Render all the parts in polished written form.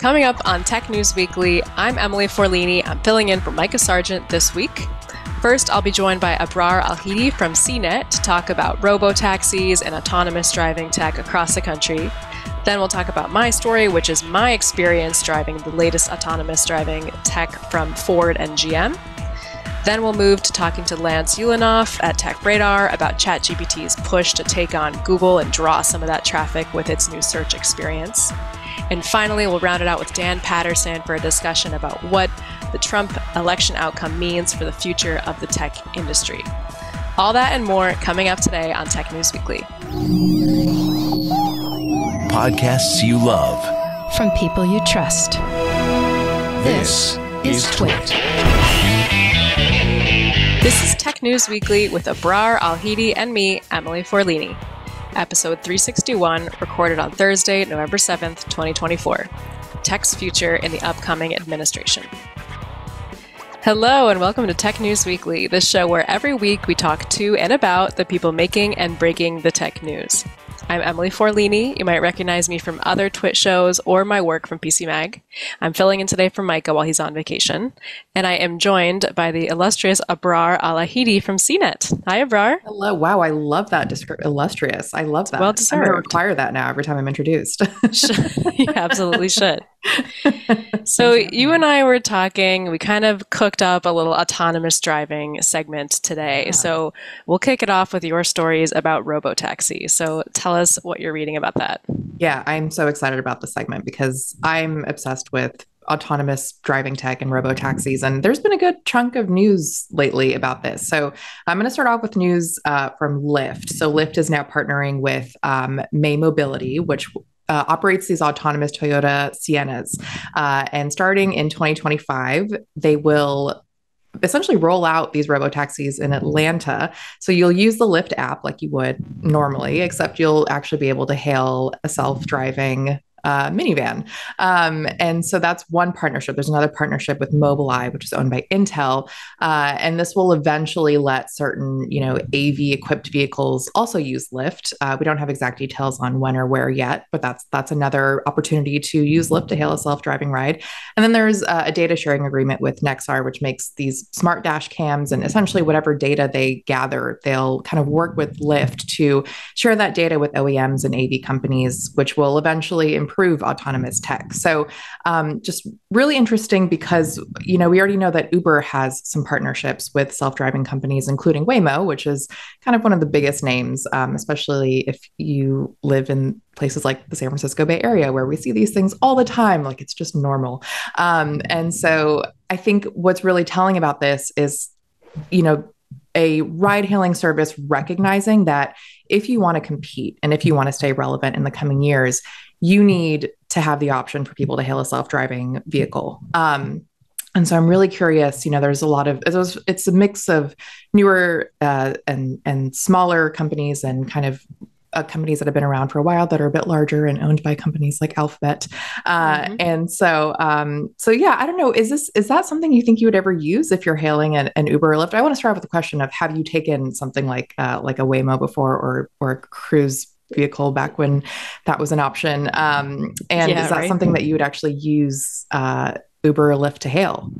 Coming up on Tech News Weekly, I'm Emily Forlini. I'm filling in for Mikah Sargent this week. First, I'll be joined by Abrar Al-Heeti from CNET to talk about robotaxis and autonomous driving tech across the country. Then we'll talk about my story, which is my experience driving the latest autonomous driving tech from Ford and GM. Then we'll move to talking to Lance Ulanoff at TechRadar about ChatGPT's push to take on Google and draw some of that traffic with its new search experience. And finally, we'll round it out with Dan Patterson for a discussion about what the Trump election outcome means for the future of the tech industry. All that and more coming up today on Tech News Weekly. Podcasts you love. From people you trust. This is Twit. This is Tech News Weekly with Abrar Al-Heeti and me, Emily Forlini. Episode 361, recorded on Thursday, November 7th, 2024. Tech's future in the upcoming administration. Hello and welcome to Tech News Weekly, the show where every week we talk to and about the people making and breaking the tech news. I'm Emily Forlini. You might recognize me from other Twit shows or my work from PC Mag. I'm filling in today for Mikah while he's on vacation. And I am joined by the illustrious Abrar Al-Heeti from CNET. Hi, Abrar. Hello. Wow, I love that illustrious. I love that. Well deserved. I'm going to require that now every time I'm introduced. You absolutely should. So you and I were talking, we kind of cooked up a little autonomous driving segment today. Yeah. So we'll kick it off with your stories about Robotaxi. So tell us what you're reading about that. Yeah, I'm so excited about this segment because I'm obsessed with autonomous driving tech and robotaxis. And there's been a good chunk of news lately about this. So I'm going to start off with news from Lyft. So Lyft is now partnering with mache-e Mobility, which operates these autonomous Toyota Siennas. And starting in 2025, they will essentially roll out these robotaxis in Atlanta. So you'll use the Lyft app like you would normally, except you'll actually be able to hail a self-driving minivan. And so that's one partnership. There's another partnership with Mobileye, which is owned by Intel. And this will eventually let certain, AV equipped vehicles also use Lyft. We don't have exact details on when or where yet, but that's another opportunity to use Lyft to hail a self-driving ride. And then there's a data sharing agreement with Nexar, which makes these smart dash cams, and essentially whatever data they gather, they'll kind of work with Lyft to share that data with OEMs and AV companies, which will eventually improve autonomous tech. So just really interesting because, we already know that Uber has some partnerships with self-driving companies, including Waymo, which is kind of one of the biggest names, especially if you live in places like the San Francisco Bay Area, where we see these things all the time, like it's just normal. And so I think what's really telling about this is, a ride-hailing service recognizing that if you want to compete and if you want to stay relevant in the coming years, you need to have the option for people to hail a self-driving vehicle. And so I'm really curious, there's a lot of, it's a mix of newer and smaller companies and kind of companies that have been around for a while that are a bit larger and owned by companies like Alphabet. And so yeah, I don't know. Is that something you think you would ever use if you're hailing an Uber or Lyft? I want to start with the question of, have you taken something like a Waymo before or a cruise vehicle back when that was an option? And is that something that you would actually use Uber or Lyft to hail?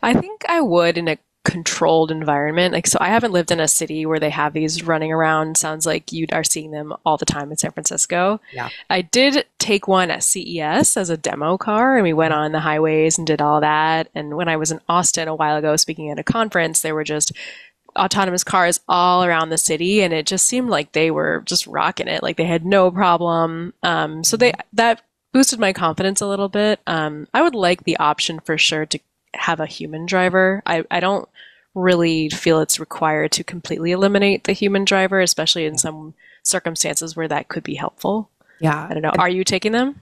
I think I would in a controlled environment. So I haven't lived in a city where they have these running around. Sounds like you are seeing them all the time in San Francisco. Yeah. I did take one at CES as a demo car, and we went on the highways and did all that. And when I was in Austin a while ago speaking at a conference, there were just autonomous cars all around the city, and it just seemed like they were just rocking it. Like they had no problem. So that boosted my confidence a little bit. I would like the option for sure to have a human driver. I don't really feel it's required to completely eliminate the human driver, especially in some circumstances where that could be helpful. Yeah. I don't know. Are you taking them?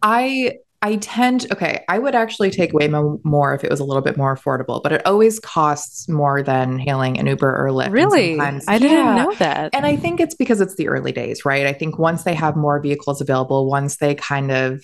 I would actually take Waymo more if it was a little bit more affordable, but it always costs more than hailing an Uber or Lyft. Really? I didn't know that. And I think it's because it's the early days, right? I think once they have more vehicles available, once they kind of,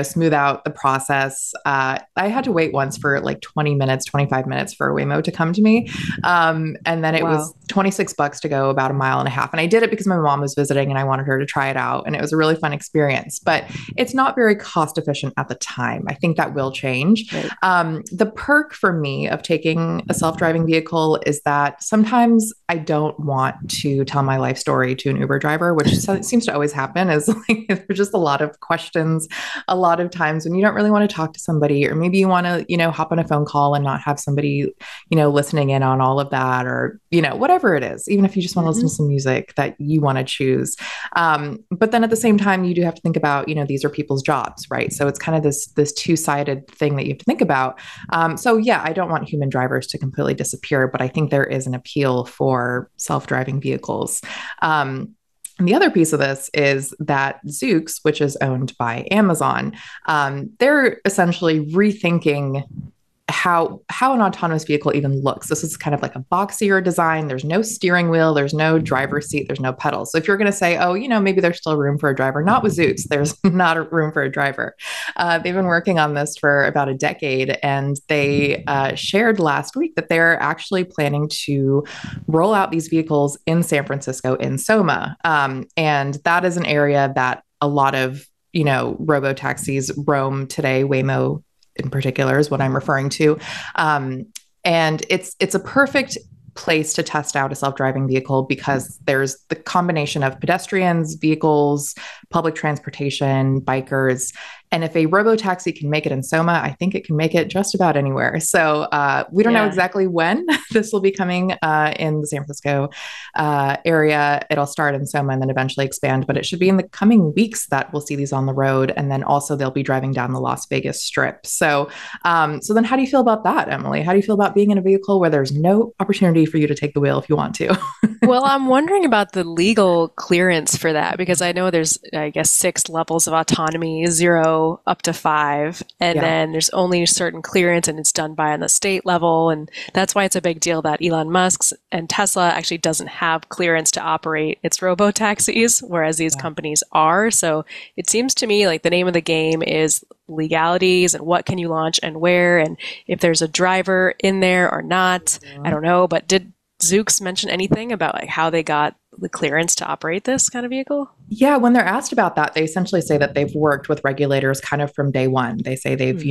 smooth out the process, I had to wait once for like 20 minutes, 25 minutes for a Waymo to come to me. And then it was $26 to go about a mile and a half. And I did it because my mom was visiting and I wanted her to try it out. And it was a really fun experience, but it's not very cost efficient at the time. I think that will change. Right. The perk for me of taking a self-driving vehicle is that sometimes I don't want to tell my life story to an Uber driver, which seems to always happen. Is like there's just a lot of questions, a lot of times when you don't really want to talk to somebody, or maybe you want to, hop on a phone call and not have somebody, listening in on all of that, or, whatever it is, even if you just want to listen to some music that you want to choose. But then at the same time, you do have to think about, these are people's jobs, right? So it's kind of this two-sided thing that you have to think about. So yeah, I don't want human drivers to completely disappear, but I think there is an appeal for self-driving vehicles. And the other piece of this is that Zoox, which is owned by Amazon, they're essentially rethinking how an autonomous vehicle even looks. This is kind of like a boxier design. There's no steering wheel, there's no driver's seat, there's no pedals. So if you're going to say, oh, maybe there's still room for a driver, not with Zoox, there's not a room for a driver. They've been working on this for about a decade, and they shared last week that they're actually planning to roll out these vehicles in San Francisco in Soma. And that is an area that a lot of, robotaxis roam today. Waymo in particular is what I'm referring to. And it's a perfect place to test out a self-driving vehicle because there's the combination of pedestrians, vehicles, public transportation, bikers. And if a robotaxi can make it in Soma, I think it can make it just about anywhere. So we don't know exactly when this will be coming in the San Francisco area. It'll start in Soma and then eventually expand, but it should be in the coming weeks that we'll see these on the road. And then also they'll be driving down the Las Vegas Strip. So then how do you feel about that, Emily? How do you feel about being in a vehicle where there's no opportunity for you to take the wheel if you want to? Well, I'm wondering about the legal clearance for that, because I know there's, I guess, 6 levels of autonomy, 0 up to 5. And then there's only a certain clearance, and it's done by on the state level. And that's why it's a big deal that Elon Musk and Tesla actually doesn't have clearance to operate its robotaxis, whereas these companies are. So it seems to me like the name of the game is legalities and what can you launch and where, and if there's a driver in there or not. I don't know, but did Zoox mention anything about like how they got the clearance to operate this kind of vehicle? Yeah, when they're asked about that, they essentially say that they've worked with regulators kind of from day one. They say they've,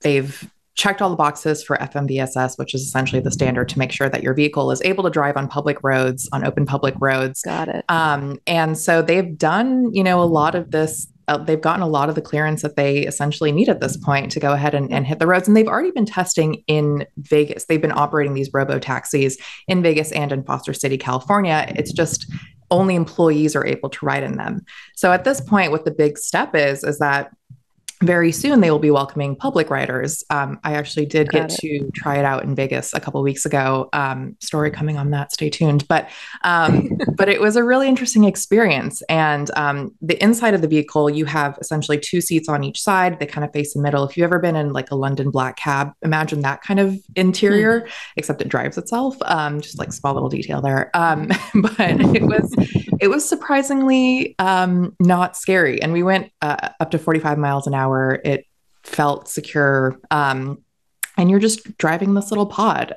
they've checked all the boxes for FMVSS, which is essentially the standard to make sure that your vehicle is able to drive on public roads, on open public roads. Got it. And so they've done, a lot of this. They've gotten a lot of the clearance that they essentially need at this point to go ahead and hit the roads. And they've already been testing in Vegas. They've been operating these robo-taxis in Vegas and in Foster City, California. It's just only employees are able to ride in them. So at this point, what the big step is that very soon they will be welcoming public riders. I actually did get to try it out in Vegas a couple of weeks ago. Story coming on that, stay tuned. But it was a really interesting experience. And the inside of the vehicle, you have essentially 2 seats on each side. They kind of face the middle. If you've ever been in like a London black cab, imagine that kind of interior, except it drives itself. Just like small little detail there. But it was surprisingly not scary. And we went up to 45 miles an hour. It felt secure. And you're just driving this little pod.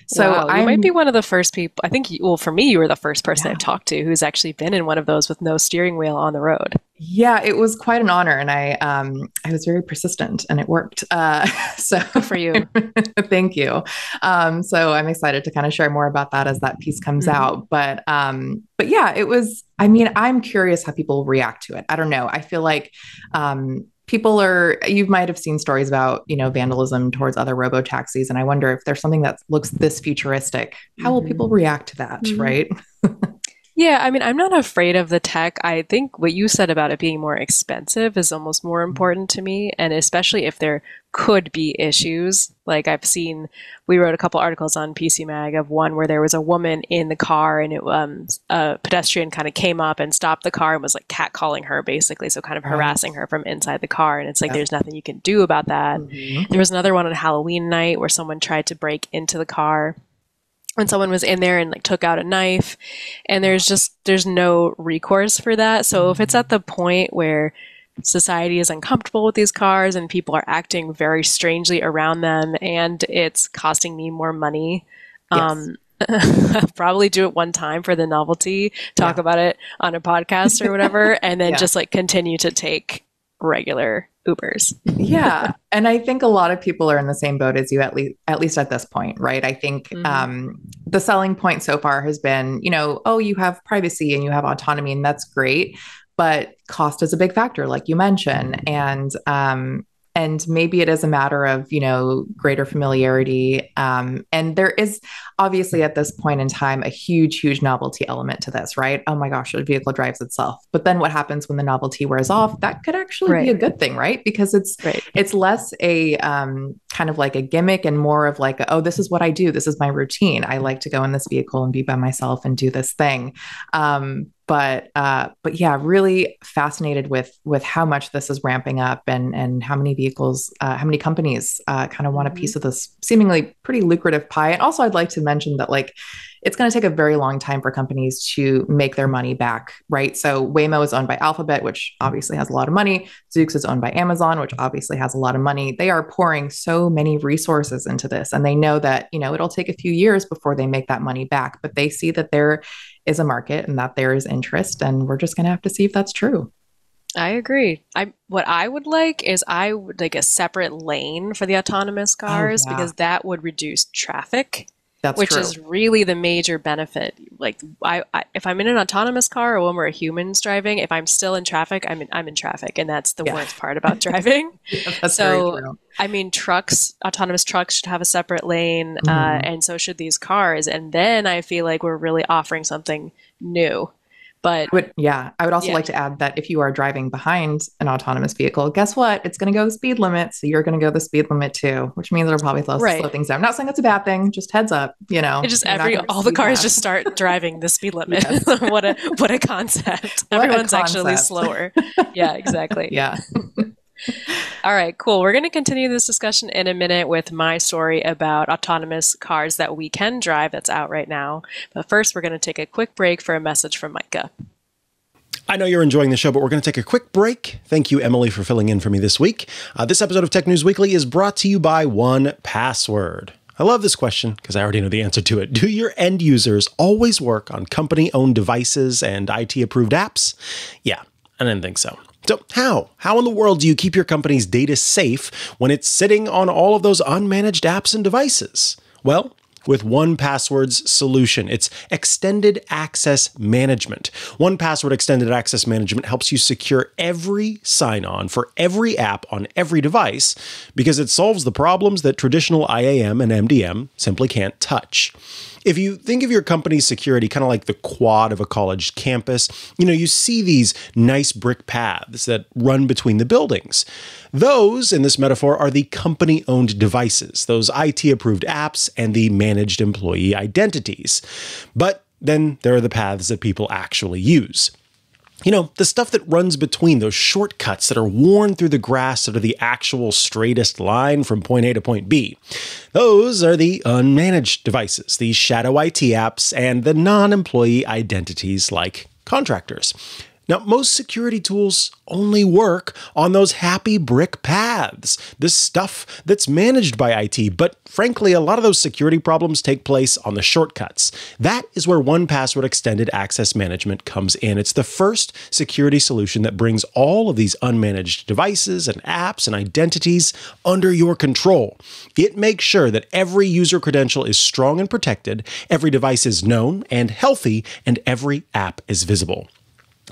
So wow, you might be one of the first people. I think, for me, you were the first person I've talked to who's actually been in one of those with no steering wheel on the road. Yeah, it was quite an honor, and I was very persistent, and it worked. So good for you. Thank you. So I'm excited to kind of share more about that as that piece comes out. But yeah, it was. I mean, I'm curious how people react to it. I don't know. I feel like you might have seen stories about, vandalism towards other robo-taxis. And I wonder if there's something that looks this futuristic, how will people react to that? Right. Yeah, I mean, I'm not afraid of the tech. I think what you said about it being more expensive is almost more important to me. And especially if there could be issues. Like we wrote a couple articles on PC Mag of one where there was a woman in the car and a pedestrian kind of came up and stopped the car and was like catcalling her basically. So kind of harassing her from inside the car. And it's like, there's nothing you can do about that. There was another one on Halloween night where someone tried to break into the car. And someone was in there and like took out a knife, and there's no recourse for that. So if it's at the point where society is uncomfortable with these cars and people are acting very strangely around them and it's costing me more money, I'll probably do it one time for the novelty, talk about it on a podcast or whatever, and then just like continue to take regular Ubers. Yeah. And I think a lot of people are in the same boat as you, at least at this point, right? I think the selling point so far has been, oh, you have privacy and you have autonomy, and that's great. But cost is a big factor, like you mentioned. And maybe it is a matter of, greater familiarity. And there is obviously at this point in time, a huge novelty element to this, right? Oh my gosh, the vehicle drives itself. But then what happens when the novelty wears off? That could actually be a good thing, right? Because it's less a kind of like a gimmick and more of like, oh, this is what I do. This is my routine. I like to go in this vehicle and be by myself and do this thing. But yeah, really fascinated with how much this is ramping up and how many vehicles, how many companies kind of want a piece of this seemingly pretty lucrative pie. And also, I'd like to mention that it's going to take a very long time for companies to make their money back, right? So Waymo is owned by Alphabet, which obviously has a lot of money. Zoox is owned by Amazon, which obviously has a lot of money. They are pouring so many resources into this, and they know that, it'll take a few years before they make that money back, but they see that there is a market and that there is interest, and we're just going to have to see if that's true. I agree. What I would like is I would like a separate lane for the autonomous cars because that would reduce traffic. Which is really the major benefit. Like, if I'm in an autonomous car or when we're humans driving, if I'm still in traffic, I'm in traffic, and that's the worst part about driving. That's very true. I mean, autonomous trucks should have a separate lane, and so should these cars. And then I feel like we're really offering something new. But I would also like to add that if you are driving behind an autonomous vehicle, guess what? It's going to go the speed limit. So you're going to go the speed limit too, which means it'll probably slow things down. I'm not saying it's a bad thing, just heads up, It just all the cars just start driving the speed limit. What a concept. Everyone's actually slower. Yeah, exactly. Yeah. All right, cool. We're going to continue this discussion in a minute with my story about autonomous cars that we can drive that's out right now. But first, we're going to take a quick break for a message from Mikah. I know you're enjoying the show, but we're going to take a quick break. Thank you, Emily, for filling in for me this week. This episode of Tech News Weekly is brought to you by 1Password. I love this question because I already know the answer to it. Do your end users always work on company-owned devices and IT-approved apps? Yeah, I didn't think so. So how in the world do you keep your company's data safe when it's sitting on all of those unmanaged apps and devices? Well, with 1Password's solution, it's Extended Access Management. 1Password Extended Access Management helps you secure every sign-on for every app on every device because it solves the problems that traditional IAM and MDM simply can't touch. If you think of your company's security kind of like the quad of a college campus, you see these nice brick paths that run between the buildings. Those, in this metaphor, are the company-owned devices, those IT-approved apps and the managed employee identities. But then there are the paths that people actually use. The stuff that runs between those shortcuts that are worn through the grass to the actual straightest line from point A to point B. Those are the unmanaged devices, the shadow IT apps, and the non-employee identities like contractors. Now, most security tools only work on those happy brick paths, this stuff that's managed by IT, but frankly, a lot of those security problems take place on the shortcuts. That is where 1Password Extended Access Management comes in. It's the first security solution that brings all of these unmanaged devices and apps and identities under your control. It makes sure that every user credential is strong and protected, every device is known and healthy, and every app is visible.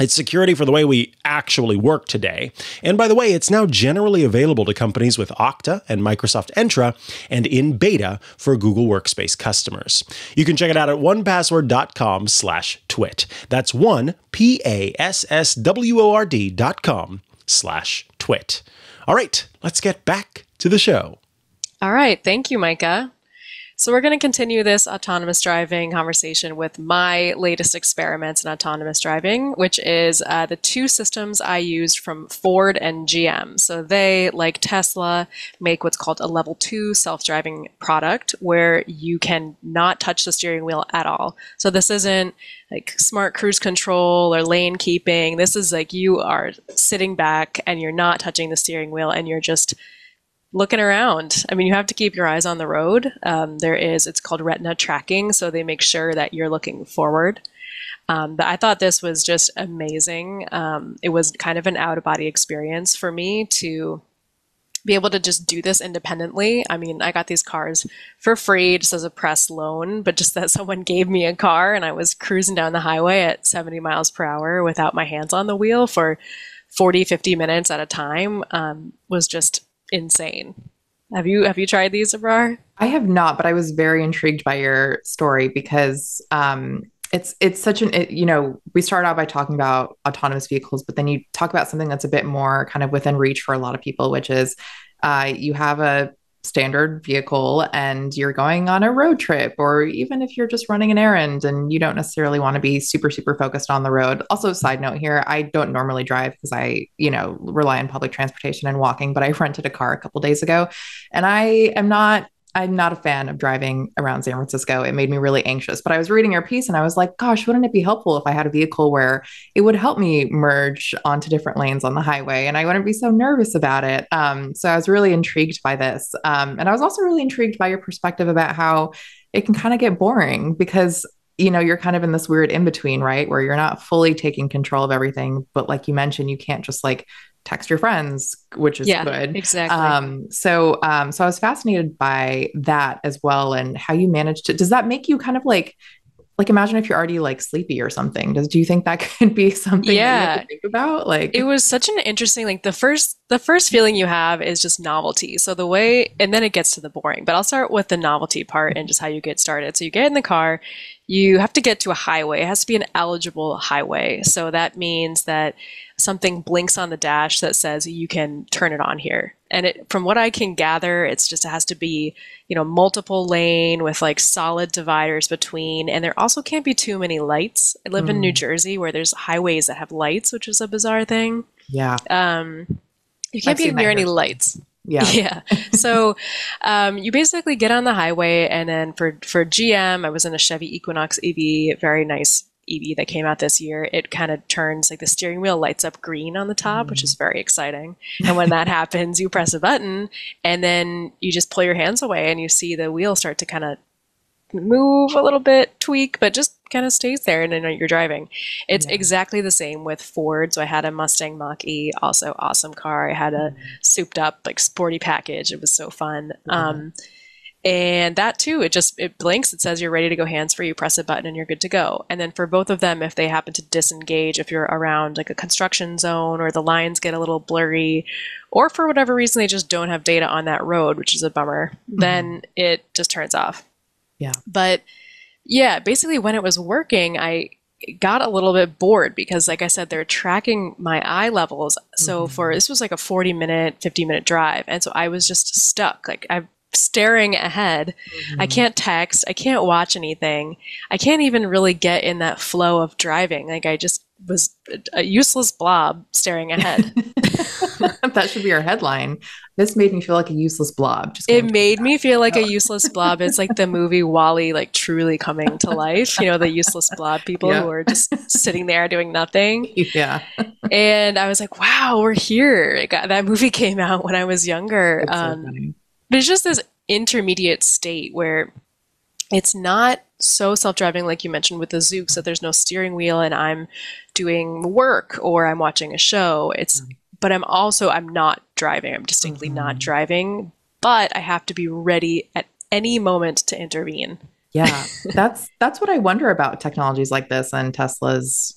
It's security for the way we actually work today. And by the way, it's now generally available to companies with Okta and Microsoft Entra and in beta for Google Workspace customers. You can check it out at onepassword.com/twit. That's 1PASSWORD.com/twit. All right, let's get back to the show. All right, thank you, Mikah. So we're going to continue this autonomous driving conversation with my latest experiments in autonomous driving, which is the two systems I used from Ford and GM. So they, like Tesla, make what's called a level 2 self-driving product where you can not touch the steering wheel at all. So this isn't like smart cruise control or lane keeping. This is like you are sitting back and you're not touching the steering wheel and you're just looking around. I mean, you have to keep your eyes on the road. It's called retina tracking, so they make sure that you're looking forward. I thought this was just amazing. It was kind of an out-of-body experience for me to be able to just do this independently. I mean, I got these cars for free just as a press loan, but just that someone gave me a car and I was cruising down the highway at 70 miles per hour without my hands on the wheel for 40, 50 minutes at a time was just insane. Have you tried these, Abrar? I have not, but I was very intrigued by your story because it's such we start out by talking about autonomous vehicles, but then you talk about something that's a bit more kind of within reach for a lot of people, which is you have a standard vehicle and you're going on a road trip, or even if you're just running an errand and you don't necessarily want to be super, super focused on the road. Also, side note here, I don't normally drive because I, rely on public transportation and walking, but I rented a car a couple days ago and I'm not a fan of driving around San Francisco. It made me really anxious, but I was reading your piece and I was like, gosh, wouldn't it be helpful if I had a vehicle where it would help me merge onto different lanes on the highway and I wouldn't be so nervous about it. So I was really intrigued by this. And I was also really intrigued by your perspective about how it can kind of get boring because you're kind of in this weird in between, right? Where you're not fully taking control of everything. But like you mentioned, you can't just like text your friends, which is good. Exactly. So I was fascinated by that as well. And how you managed to, does that make you kind of like imagine if you're already like sleepy or something, do you think that could be something that you have to think about? Like, it was such an interesting, like the first feeling you have is just novelty. So and then it gets to the boring, but I'll start with the novelty part and just how you get started. So you get in the car, you have to get to a highway. It has to be an eligible highway. So that means that something blinks on the dash that says you can turn it on here. And from what I can gather, it has to be, multiple lane with like solid dividers between. And there also can't be too many lights. I live in New Jersey where there's highways that have lights, which is a bizarre thing. Yeah. You can't be near any lights. Yeah. Yeah. So you basically get on the highway, and then for GM, I was in a Chevy Equinox EV, very nice EV that came out this year. It kind of turns, like the steering wheel lights up green on the top, which is very exciting. And when that happens, you press a button and then you just pull your hands away and you see the wheel start to kind of move a little bit, tweak, but just kind of stays there and then you're driving. It's exactly the same with Ford. So I had a Mustang Mach-E, also awesome car. I had a souped up like sporty package. It was so fun. And that too, it blinks, it says you're ready to go hands free, you press a button and you're good to go. And then for both of them, if they happen to disengage, if you're around like a construction zone or the lines get a little blurry, or for whatever reason they just don't have data on that road, which is a bummer, then it just turns off. Yeah. But yeah, basically when it was working, I got a little bit bored because like I said, they're tracking my eye levels. So this was like a 40-minute, 50-minute drive. And so I was just stuck. Like I'm staring ahead. I can't text. I can't watch anything. I can't even really get in that flow of driving. Like I just was a useless blob staring ahead. That should be our headline. This made me feel like a useless blob. It made me feel like a useless blob. It's like the movie WALL-E, like truly coming to life. The useless blob people who are just sitting there doing nothing. Yeah. And I was like, wow, we're here. That movie came out when I was younger. So funny. But it's just this intermediate state where it's not so self-driving like you mentioned with the Zoox that there's no steering wheel and I'm doing work or I'm watching a show. But I'm not driving. I'm distinctly not driving, but I have to be ready at any moment to intervene. Yeah, that's what I wonder about technologies like this and Tesla's,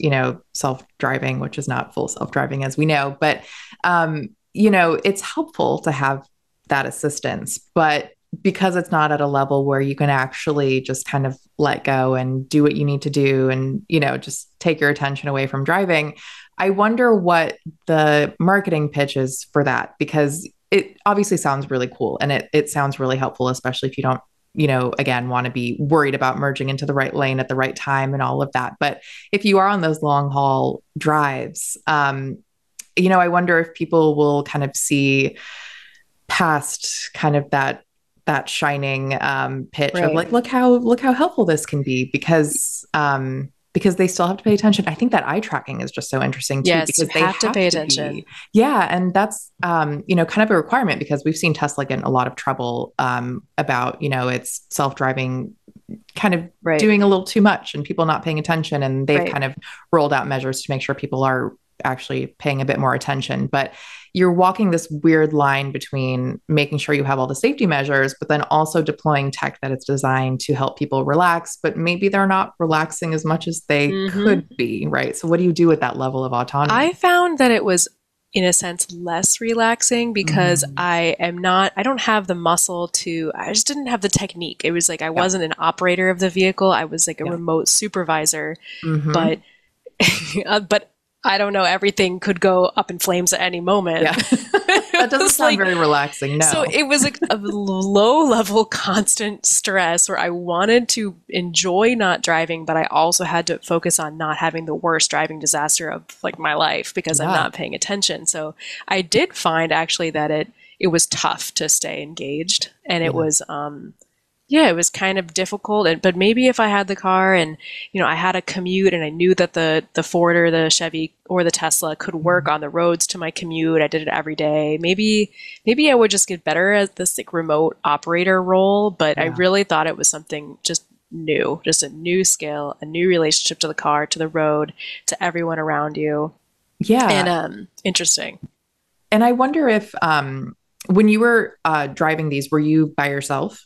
self-driving, which is not full self-driving as we know, but it's helpful to have that assistance, but because it's not at a level where you can actually just kind of let go and do what you need to do and, just take your attention away from driving, I wonder what the marketing pitch is for that, because it obviously sounds really cool and it sounds really helpful, especially if you don't, again, want to be worried about merging into the right lane at the right time and all of that. But if you are on those long haul drives, I wonder if people will kind of see past kind of that shining pitch of like, look how helpful this can be, because they still have to pay attention. I think that eye tracking is just so interesting too. Yes, because they have to pay attention. Yeah. And that's, kind of a requirement because we've seen Tesla get in a lot of trouble about, its self-driving kind of Right. doing a little too much and people not paying attention. And they've Right. kind of rolled out measures to make sure people are actually paying a bit more attention. But you're walking this weird line between making sure you have all the safety measures, but then also deploying tech that is designed to help people relax, but maybe they're not relaxing as much as they could be, right? So what do you do with that level of autonomy? I found that it was, in a sense, less relaxing because I don't have the muscle I just didn't have the technique. It was like I wasn't an operator of the vehicle. I was like a remote supervisor, but I don't know, everything could go up in flames at any moment. Yeah. That doesn't sound very relaxing, no. So it was like a low level constant stress where I wanted to enjoy not driving, but I also had to focus on not having the worst driving disaster of like my life because I'm not paying attention. So I did find actually that it was tough to stay engaged, and it was it was kind of difficult. But maybe if I had the car and, I had a commute and I knew that the Ford or the Chevy or the Tesla could work on the roads to my commute, I did it every day. Maybe I would just get better at this like remote operator role. But I really thought it was something just new, just a new skill, a new relationship to the car, to the road, to everyone around you. Yeah. And interesting. And I wonder if when you were driving these, were you by yourself?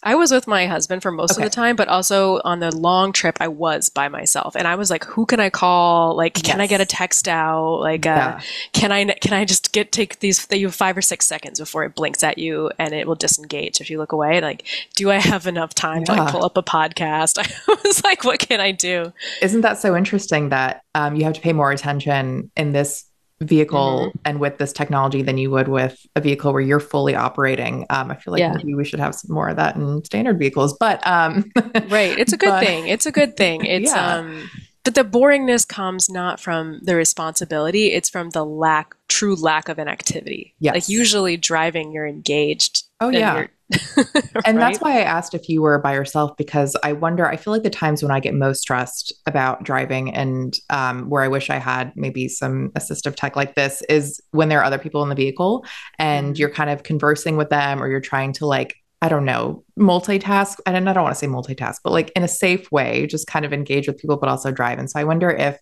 I was with my husband for most of the time, but also on the long trip, I was by myself. And I was like, who can I call? Like, can I get a text out? Like, can I just take these, you have 5 or 6 seconds before it blinks at you and it will disengage if you look away. Like, do I have enough time to like pull up a podcast? I was like, what can I do? Isn't that so interesting that you have to pay more attention in this vehicle and with this technology than you would with a vehicle where you're fully operating? I feel like maybe we should have some more of that in standard vehicles, but right. It's a good thing. It's a good thing. It's but the boringness comes not from the responsibility, it's from the true lack of an activity. Yes. Like usually driving, you're engaged. Oh yeah. And right? that's why I asked if you were by yourself, because I feel like the times when I get most stressed about driving and where I wish I had maybe some assistive tech like this is when there are other people in the vehicle and you're kind of conversing with them, or you're trying to like, I don't know, multitask. And I don't want to say multitask, but like in a safe way, just kind of engage with people, but also drive. And so I wonder if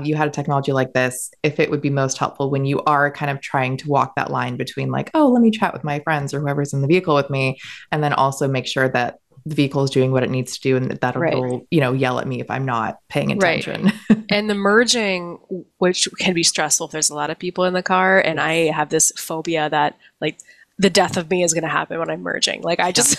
you had a technology like this, if it would be most helpful when you are kind of trying to walk that line between like, oh, let me chat with my friends or whoever's in the vehicle with me, and then also make sure that the vehicle is doing what it needs to do, and that it'll, yell at me if I'm not paying attention. Right. And the merging, which can be stressful if there's a lot of people in the car. And I have this phobia that like the death of me is going to happen when I'm merging. Like I just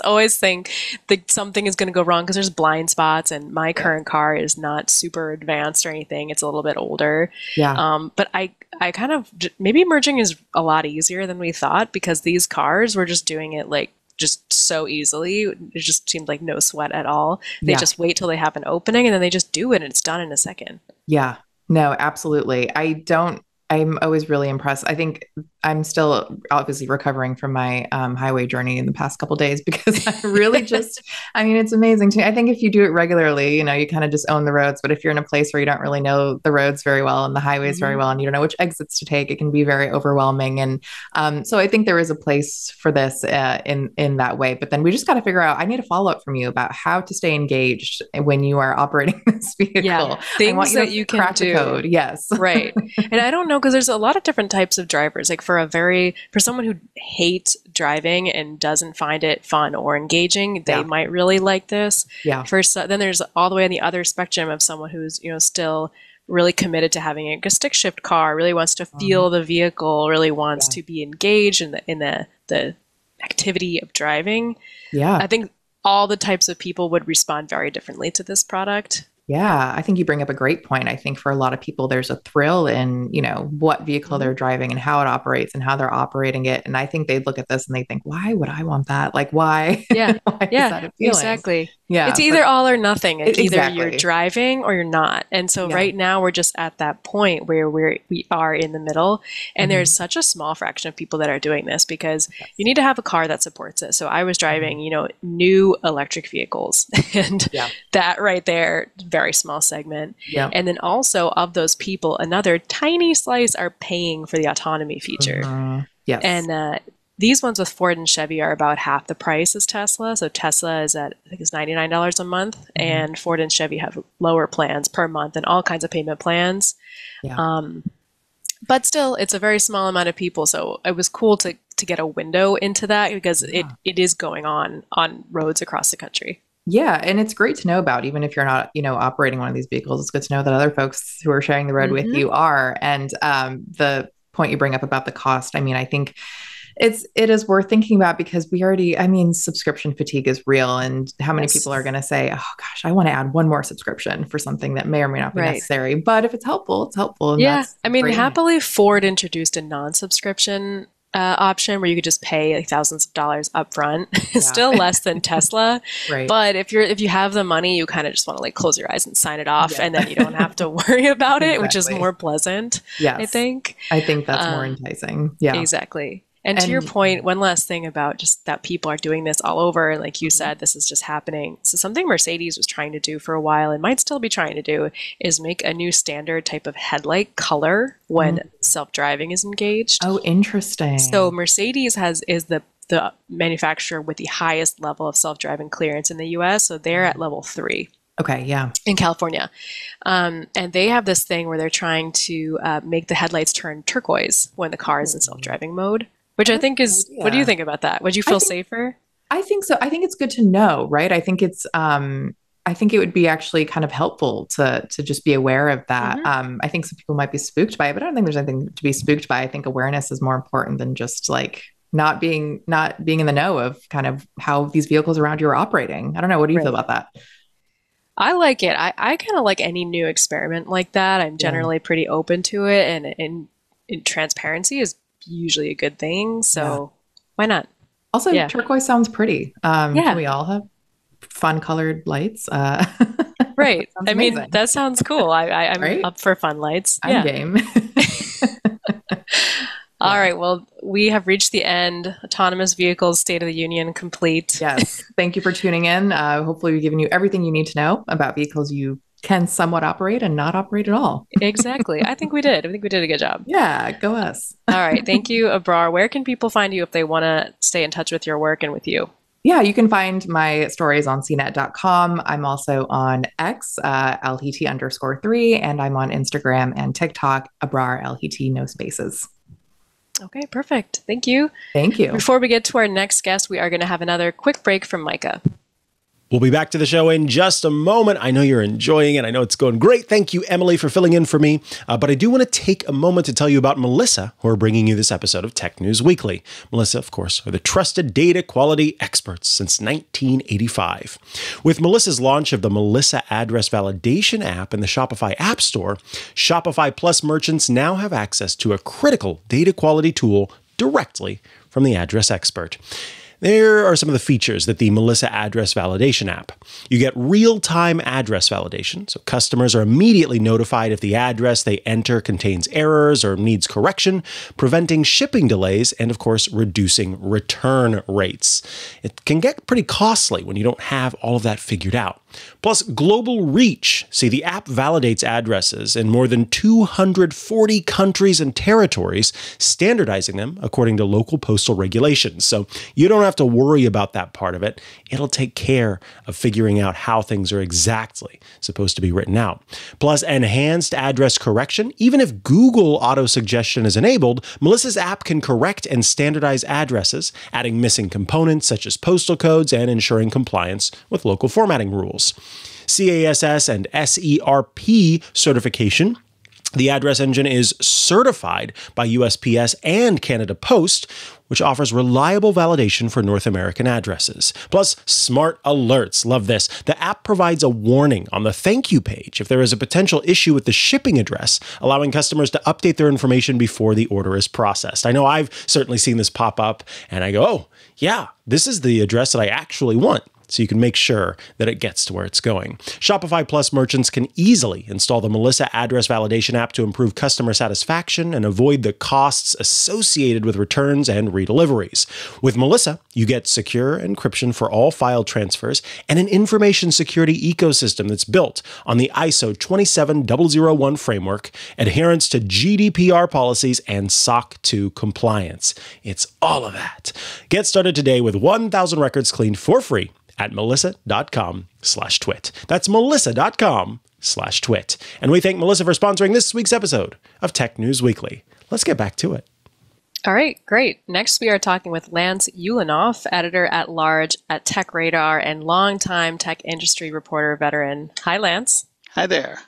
always think that something is going to go wrong because there's blind spots, and my current car is not super advanced or anything. It's a little bit older. Yeah. But I kind of, maybe merging is a lot easier than we thought, because these cars were just doing it like just so easily. It just seemed like no sweat at all. They just wait till they have an opening and then they just do it and it's done in a second. Yeah. No, absolutely. I'm always really impressed. I think I'm still obviously recovering from my highway journey in the past couple of days, because I really it's amazing to me. I think if you do it regularly, you kind of just own the roads. But if you're in a place where you don't really know the roads very well and the highways very well, and you don't know which exits to take, it can be very overwhelming. And so I think there is a place for this in that way. But then we just got to figure out, I need a follow-up from you about how to stay engaged when you are operating this vehicle. Yeah, things that you can do. Code. Yes. Right. And I don't know, because there's a lot of different types of drivers. Like for someone who hates driving and doesn't find it fun or engaging, they might really like this. Yeah. Then there's all the way on the other spectrum of someone who's, still really committed to having a stick shift car, really wants to feel the vehicle, really wants to be engaged in the activity of driving. Yeah. I think all the types of people would respond very differently to this product. Yeah, I think you bring up a great point. I think for a lot of people, there's a thrill in, what vehicle they're driving and how it operates and how they're operating it. And I think they look at this and they think, why would I want that? Like, why? Yeah, why is that appealing? Exactly. Yeah, it's either all or nothing. Like either you're driving or you're not. And so right now we're just at that point where we are in the middle. And there's such a small fraction of people that are doing this, because you need to have a car that supports it. So I was driving, new electric vehicles, and that right there, very small segment. Yeah. And then also of those people, another tiny slice are paying for the autonomy feature. Yes. And These ones with Ford and Chevy are about half the price as Tesla. So Tesla is at, I think it's $99 a month, and Ford and Chevy have lower plans per month and all kinds of payment plans. Yeah. But still, it's a very small amount of people. So it was cool to get a window into that because it is going on roads across the country. Yeah. And it's great to know about, even if you're not, operating one of these vehicles. It's good to know that other folks who are sharing the road with you are. And the point you bring up about the cost, I think it is worth thinking about because subscription fatigue is real. And how many people are going to say, oh gosh, I want to add one more subscription for something that may or may not be necessary. But if it's helpful, it's helpful. And happily Ford introduced a non-subscription option where you could just pay like thousands of dollars up front. It's still less than Tesla. Right. But if you have the money, you kind of just want to like close your eyes and sign it off and then you don't have to worry about it, which is more pleasant. Yes. I think that's more enticing. Yeah. Exactly. And to your point, one last thing about just that people are doing this all over. Like you said, this is just happening. So something Mercedes was trying to do for a while and might still be trying to do is make a new standard type of headlight color when self-driving is engaged. Oh, interesting. So Mercedes is the manufacturer with the highest level of self-driving clearance in the US. So they're at level 3. Okay, yeah. In California. And they have this thing where they're trying to make the headlights turn turquoise when the car is in self-driving mode. Which I think is, what do you think about that? Would you feel safer? I think so. I think it's good to know, right? I think it would be actually kind of helpful to just be aware of that. I think some people might be spooked by it, but I don't think there's anything to be spooked by. I think awareness is more important than just like not being in the know of kind of how these vehicles around you are operating. I don't know. What do you feel about that? I like it. I kind of like any new experiment like that. I'm generally pretty open to it, and transparency is usually a good thing, so why not? Also, turquoise sounds pretty. Can we all have fun colored lights? Right. That sounds cool. I'm up for fun lights. I'm game. All right. Well, we have reached the end. Autonomous Vehicles State of the Union complete. Yes. Thank you for tuning in. Hopefully we've given you everything you need to know about vehicles you can somewhat operate and not operate at all. Exactly. I think we did. I think we did a good job. Yeah, go us. All right. Thank you, Abrar. Where can people find you if they want to stay in touch with your work and with you? Yeah, you can find my stories on cnet.com. I'm also on X, Al-Heeti _3, and I'm on Instagram and TikTok, Abrar Al-Heeti, no spaces. Okay, perfect. Thank you. Thank you. Before we get to our next guest, we are going to have another quick break from Mikah. We'll be back to the show in just a moment. I know you're enjoying it. I know it's going great. Thank you, Emily, for filling in for me. But I do want to take a moment to tell you about Melissa, who are bringing you this episode of Tech News Weekly. Melissa, of course, are the trusted data quality experts since 1985. With Melissa's launch of the Melissa Address Validation app in the Shopify App Store, Shopify Plus merchants now have access to a critical data quality tool directly from the address expert. There are some of the features that the Melissa Address Validation app. You get real-time address validation, so customers are immediately notified if the address they enter contains errors or needs correction, preventing shipping delays, and of course, reducing return rates. It can get pretty costly when you don't have all of that figured out. Plus, global reach. See, the app validates addresses in more than 240 countries and territories, standardizing them according to local postal regulations. So you don't have to worry about that part of it. It'll take care of figuring out how things are exactly supposed to be written out. Plus, enhanced address correction. Even if Google auto-suggestion is enabled, Melissa's app can correct and standardize addresses, adding missing components such as postal codes and ensuring compliance with local formatting rules. CASS and SERP certification. The address engine is certified by USPS and Canada Post, which offers reliable validation for North American addresses. Plus, smart alerts. Love this. The app provides a warning on the thank you page if there is a potential issue with the shipping address, allowing customers to update their information before the order is processed. I know I've certainly seen this pop up, and I go, oh, yeah, this is the address that I actually want. so you can make sure that it gets to where it's going. Shopify Plus merchants can easily install the Melissa address validation app to improve customer satisfaction and avoid the costs associated with returns and redeliveries. With Melissa, you get secure encryption for all file transfers and an information security ecosystem that's built on the ISO 27001 framework, adherence to GDPR policies, and SOC 2 compliance. It's all of that. Get started today with 1,000 records cleaned for free at melissa.com/twit. That's melissa.com/twit. And we thank Melissa for sponsoring this week's episode of Tech News Weekly. Let's get back to it. All right, great. Next, we are talking with Lance Ulanoff, editor-at-large at TechRadar and longtime tech industry reporter veteran. Hi, Lance. Hi there.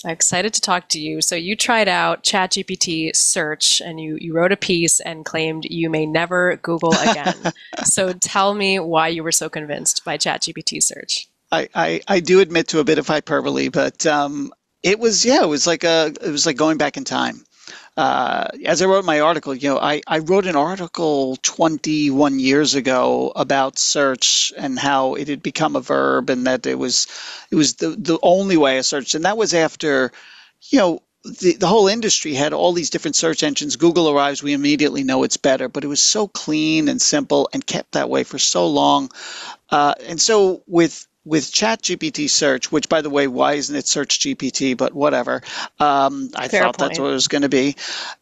I'm excited to talk to you. So you tried out ChatGPT Search, and you wrote a piece and claimed you may never Google again. So tell me why you were so convinced by ChatGPT Search. I do admit to a bit of hyperbole, but it was like going back in time. As I wrote my article, I wrote an article 21 years ago about search and how it had become a verb, and that it was the only way I searched. And that was after, the whole industry had all these different search engines. Google arrives, we immediately know it's better, but it was so clean and simple and kept that way for so long. And so with ChatGPT Search, which, by the way, why isn't it Search GPT? But whatever. I thought that's what it was going to be.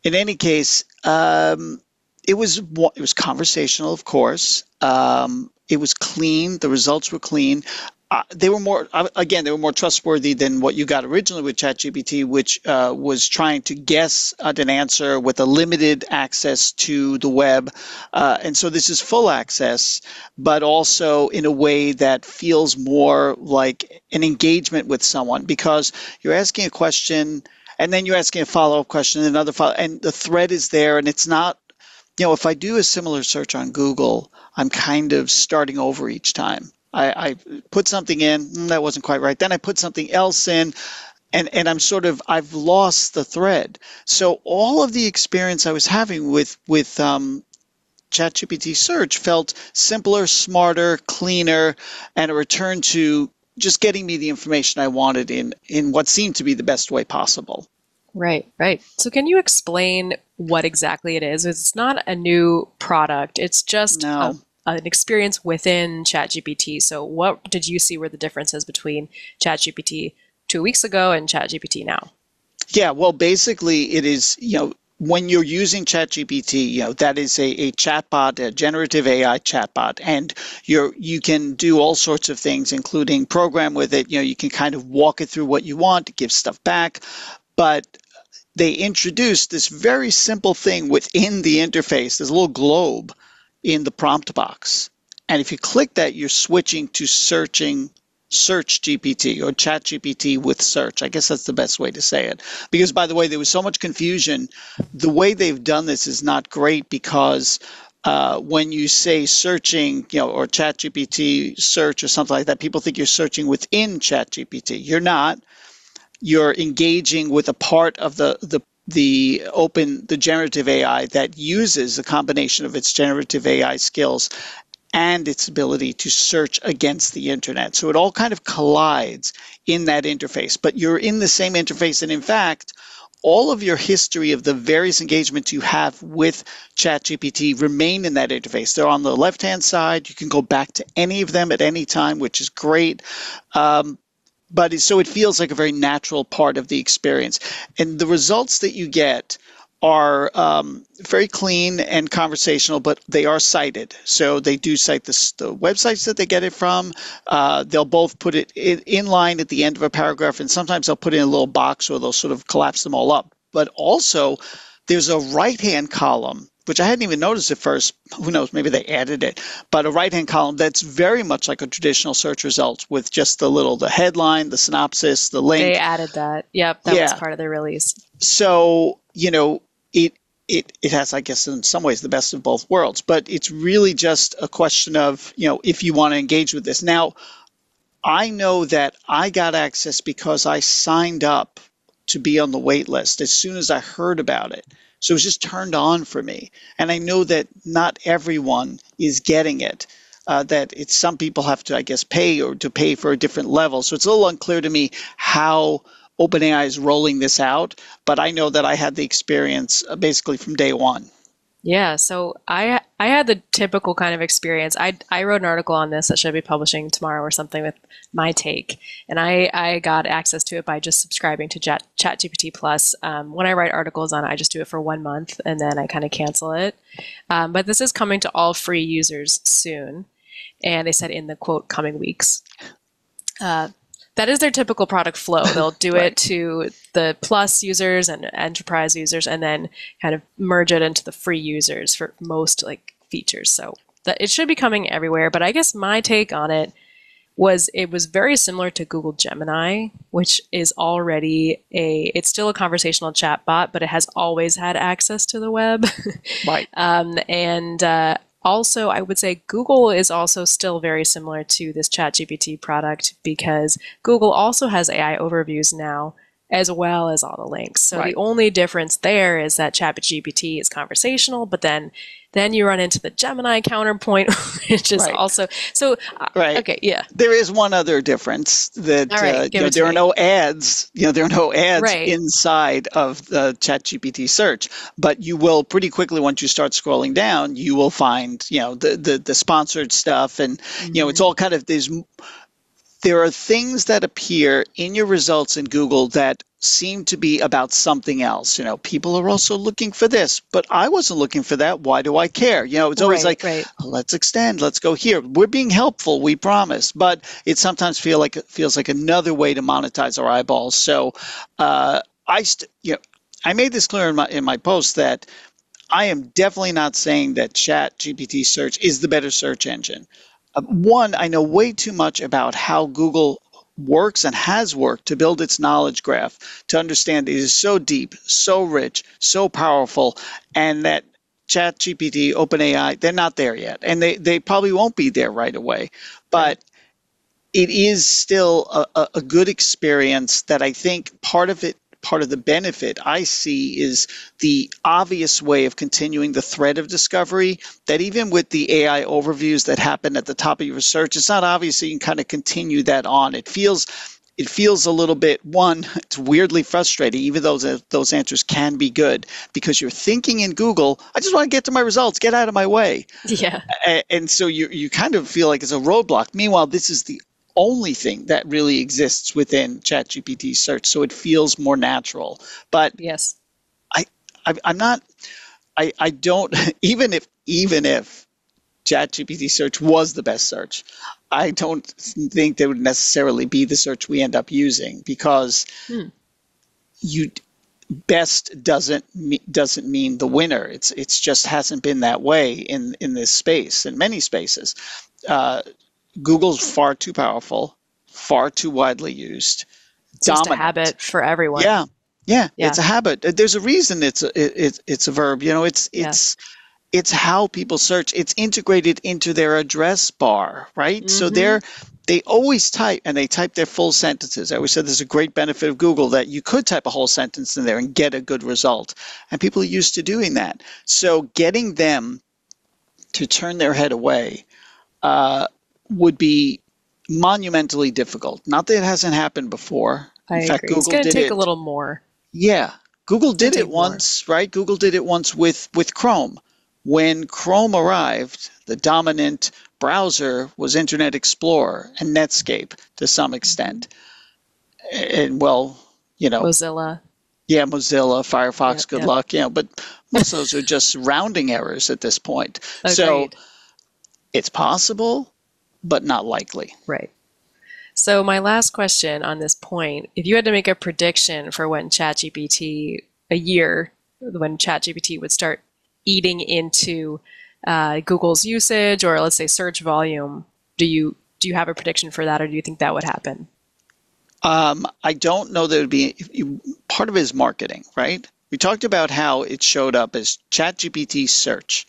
In any case, it was conversational, of course. It was clean. The results were clean. They were more trustworthy than what you got originally with ChatGPT, which was trying to guess an answer with a limited access to the web. And so this is full access, but also in a way that feels more like an engagement with someone, because you're asking a question and then you're asking a follow-up question and another follow, and the thread is there, and it's not, if I do a similar search on Google, I'm kind of starting over each time. I put something in, that wasn't quite right. Then I put something else in, and I've lost the thread. So all of the experience I was having with ChatGPT Search felt simpler, smarter, cleaner, and a return to just getting me the information I wanted in what seemed to be the best way possible. Right. So can you explain what exactly it is? It's not a new product. It's just an experience within ChatGPT. So what did you see were the differences between ChatGPT 2 weeks ago and ChatGPT now? Yeah, well, basically it is, when you're using ChatGPT, that is a chatbot, a generative AI chatbot, and you can do all sorts of things, including program with it. You can kind of walk it through what you want, give stuff back, but they introduced this very simple thing within the interface. There's a little globe in the prompt box. And if you click that, you're switching to Search GPT or ChatGPT with Search. I guess that's the best way to say it. Because, by the way, there was so much confusion. The way they've done this is not great, because when you say searching, or ChatGPT Search or something like that, people think you're searching within ChatGPT. You're not. You're engaging with a part of the generative AI that uses a combination of its generative AI skills and its ability to search against the internet. So it all kind of collides in that interface, but you're in the same interface. And in fact, all of your history of the various engagements you have with ChatGPT remain in that interface. They're on the left-hand side. You can go back to any of them at any time, which is great. So it feels like a very natural part of the experience. And the results that you get are very clean and conversational, but they are cited. So they do cite the websites that they get it from. They'll both put it in line at the end of a paragraph, and sometimes they'll put it in a little box, or they'll sort of collapse them all up. But also, there's a right-hand column, which I hadn't even noticed at first. Who knows, maybe they added it. But a right-hand column that's very much like a traditional search result, with just the headline, the synopsis, the link. They added that. Yep, that was part of their release. So, it has, I guess, in some ways the best of both worlds. But it's really just a question of, if you want to engage with this. Now, I know that I got access because I signed up to be on the wait list as soon as I heard about it. So it was just turned on for me. And I know that not everyone is getting it. that it's some people have to, I guess, pay for a different level. So it's a little unclear to me how OpenAI is rolling this out, but I know that I had the experience basically from day one. Yeah, so I had the typical kind of experience. I wrote an article on this that should be publishing tomorrow or something with my take, and I got access to it by just subscribing to ChatGPT Plus. When I write articles on it, I just do it for 1 month and then I kind of cancel it. But this is coming to all free users soon, and they said in the quote coming weeks. That is their typical product flow. They'll do Right. it to the Plus users and enterprise users, and then kind of merge it into the free users for most features. So that it should be coming everywhere. But I guess my take on it was very similar to Google Gemini, which is already it's still a conversational chat bot, but it has always had access to the web. Right. Also, I would say Google is also still very similar to this ChatGPT product because Google also has AI overviews now, as well as all the links. So Right. the only difference there is that ChatGPT is conversational, but then you run into the Gemini counterpoint, which is Right. also so. Right. Okay, yeah. There is one other difference that All right, give it to there are me. no ads. There are no ads Right. inside of the ChatGPT search, but you will pretty quickly once you start scrolling down, you will find the sponsored stuff, and it's all kind of there are things that appear in your results in Google that seem to be about something else. People are also looking for this, but I wasn't looking for that. Why do I care? It's always Right. Let's extend, let's go here. We're being helpful, we promise, but it sometimes feels like another way to monetize our eyeballs. So I made this clear in my post that I am definitely not saying that ChatGPT Search is the better search engine. One, I know way too much about how Google works and has worked to build its knowledge graph to understand it is so deep, so rich, so powerful, and that ChatGPT, OpenAI, they're not there yet, and they probably won't be there right away. But it is still a good experience that I think part of the benefit I see is the obvious way of continuing the thread of discovery, that even with the AI overviews that happen at the top of your search, it's not obvious that you can kind of continue that on. It feels a little bit, it's weirdly frustrating, even though those answers can be good, because you're thinking in Google, I just want to get to my results, get out of my way. Yeah. And so you kind of feel like it's a roadblock. Meanwhile, this is the only thing that really exists within ChatGPT Search, so it feels more natural. But Yes. I'm not. I don't. Even if ChatGPT Search was the best search, I don't think that would necessarily be the search we end up using, because best doesn't mean the winner. It's just hasn't been that way in this space, in many spaces. Google's far too powerful, far too widely used, It's just a dominant. habit for everyone. Yeah, Yeah. it's a habit. There's a reason it's a verb. It's how people search. It's integrated into their address bar, right? So they always type, and they type their full sentences. I always said there's a great benefit of Google that you could type a whole sentence in there and get a good result, and people are used to doing that. So getting them to turn their head away would be monumentally difficult. Not that it hasn't happened before. I In fact, agree. It's Google going to did take it. a little more. Yeah, Google did take it once, right? Google did it once with Chrome. When Chrome arrived, the dominant browser was Internet Explorer and Netscape to some extent. And Mozilla. yeah, Mozilla, Firefox, Yep, good yep. luck. But most of those are just rounding errors at this point. So Agreed. it's possible, but not likely. Right. So my last question on this point, if you had to make a prediction for when ChatGPT would start eating into Google's usage, or let's say search volume, do you have a prediction for that, or do you think that would happen? I don't know that it would be part of it is marketing, right? We talked about how it showed up as ChatGPT Search.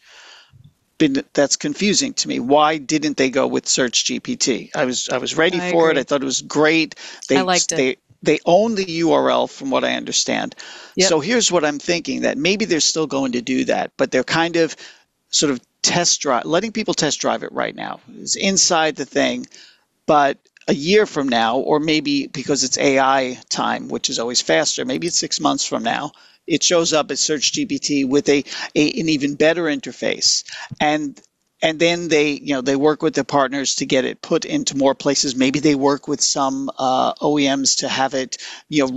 That's confusing to me. Why didn't they go with Search GPT? I was ready for it. I thought it was great. I liked it. They own the URL from what I understand. Yep. So here's what I'm thinking, that maybe they're still going to do that, but they're kind of sort of letting people test drive it right now. It's inside the thing, but a year from now, or maybe because it's AI time, which is always faster, maybe it's 6 months from now, it shows up as Search GPT with an even better interface. And then they work with their partners to get it put into more places. Maybe they work with some OEMs to have it,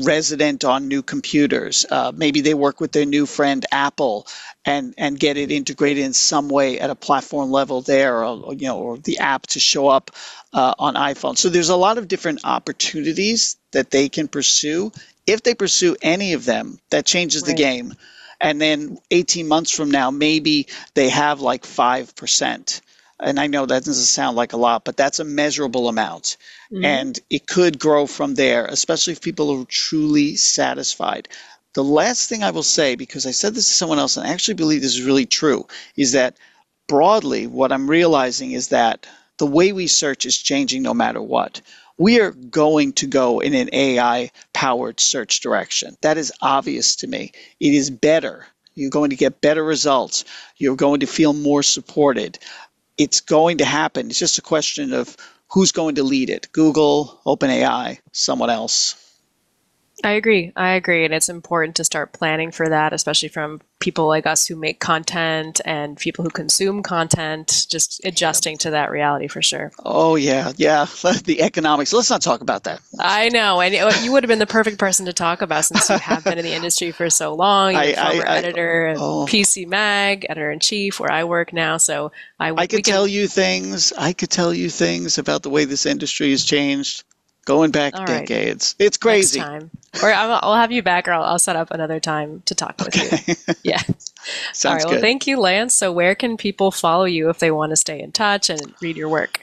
resident on new computers. Maybe they work with their new friend Apple and get it integrated in some way at a platform level there, or the app to show up on iPhone. So there's a lot of different opportunities that they can pursue. If they pursue any of them, that changes the game. And then 18 months from now, maybe they have like 5%. And I know that doesn't sound like a lot, but that's a measurable amount. Mm-hmm. And it could grow from there, especially if people are truly satisfied. The last thing I will say, because I said this to someone else, and I actually believe this is really true, is that broadly, what I'm realizing is that the way we search is changing no matter what. We are going to go in an AI-powered search direction. That is obvious to me. It is better. You're going to get better results. You're going to feel more supported. It's going to happen. It's just a question of who's going to lead it. Google, OpenAI, someone else. I agree. And it's important to start planning for that, especially from people like us who make content and people who consume content, just adjusting to that reality for sure. Oh, yeah. The economics. Let's not talk about that. I know. And you would have been the perfect person to talk about since you have been in the industry for so long. You're former editor of PC Mag, editor-in-chief, where I work now. So I could tell you things. I could tell you things about the way this industry has changed. Going back decades. It's crazy. Next time. Or I'll have you back, or I'll set up another time to talk with you. Yeah. Sounds all right. good. Well, thank you, Lance. So where can people follow you if they want to stay in touch and read your work?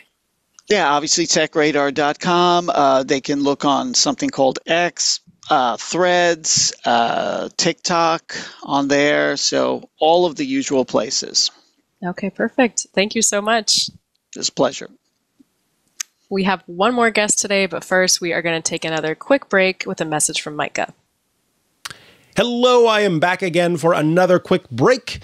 Yeah, obviously techradar.com. They can look on something called X, Threads, TikTok on there. So all of the usual places. Okay, perfect. Thank you so much. It's a pleasure. We have one more guest today, but first we are going to take another quick break with a message from Mikah. Hello, I am back again for another quick break.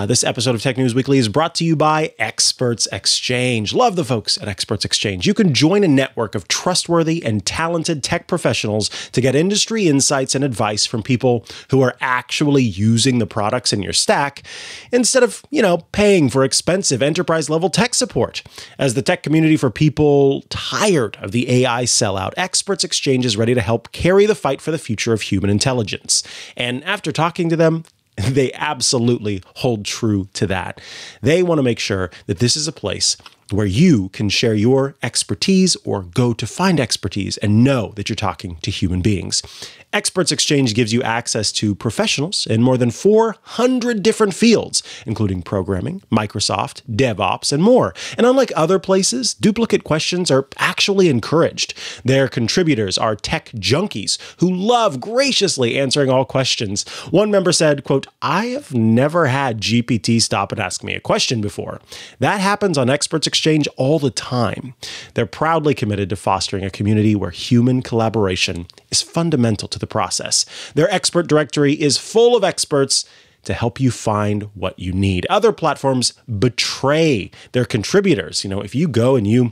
This episode of Tech News Weekly is brought to you by Experts Exchange. Love the folks at Experts Exchange. You can join a network of trustworthy and talented tech professionals to get industry insights and advice from people who are actually using the products in your stack instead of, paying for expensive enterprise-level tech support. As the tech community for people tired of the AI sellout, Experts Exchange is ready to help carry the fight for the future of human intelligence. And after talking to them, they absolutely hold true to that. They want to make sure that this is a place where you can share your expertise or go to find expertise and know that you're talking to human beings. Experts Exchange gives you access to professionals in more than 400 different fields, including programming, Microsoft, DevOps, and more. And unlike other places, duplicate questions are actually encouraged. Their contributors are tech junkies who love graciously answering all questions. One member said, quote, "I have never had GPT stop and ask me a question before." That happens on Experts Exchange all the time. They're proudly committed to fostering a community where human collaboration is fundamental to the process. Their expert directory is full of experts to help you find what you need. Other platforms betray their contributors. If you go and you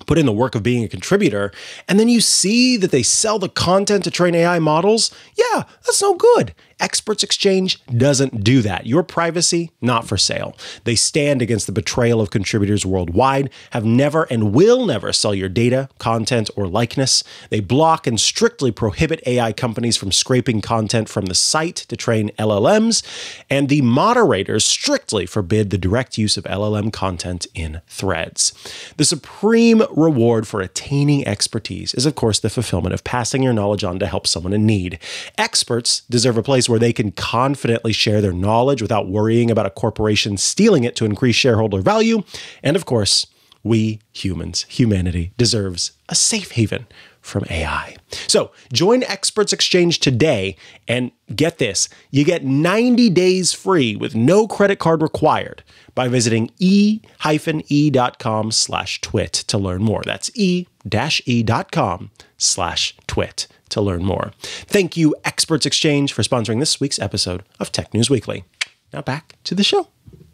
put in the work of being a contributor, and then you see that they sell the content to train AI models, yeah, that's no good. Experts Exchange doesn't do that. Your privacy, not for sale. They stand against the betrayal of contributors worldwide, have never and will never sell your data, content, or likeness. They block and strictly prohibit AI companies from scraping content from the site to train LLMs, and the moderators strictly forbid the direct use of LLM content in threads. The supreme reward for attaining expertise is, of course, the fulfillment of passing your knowledge on to help someone in need. Experts deserve a place where they can confidently share their knowledge without worrying about a corporation stealing it to increase shareholder value. And of course, we humans, humanity, deserves a safe haven from AI. So join Experts Exchange today and get this, you get 90 days free with no credit card required by visiting e-e.com/twit to learn more. That's e-e.com/twit to learn more. Thank you, Experts Exchange, for sponsoring this week's episode of Tech News Weekly. Now back to the show.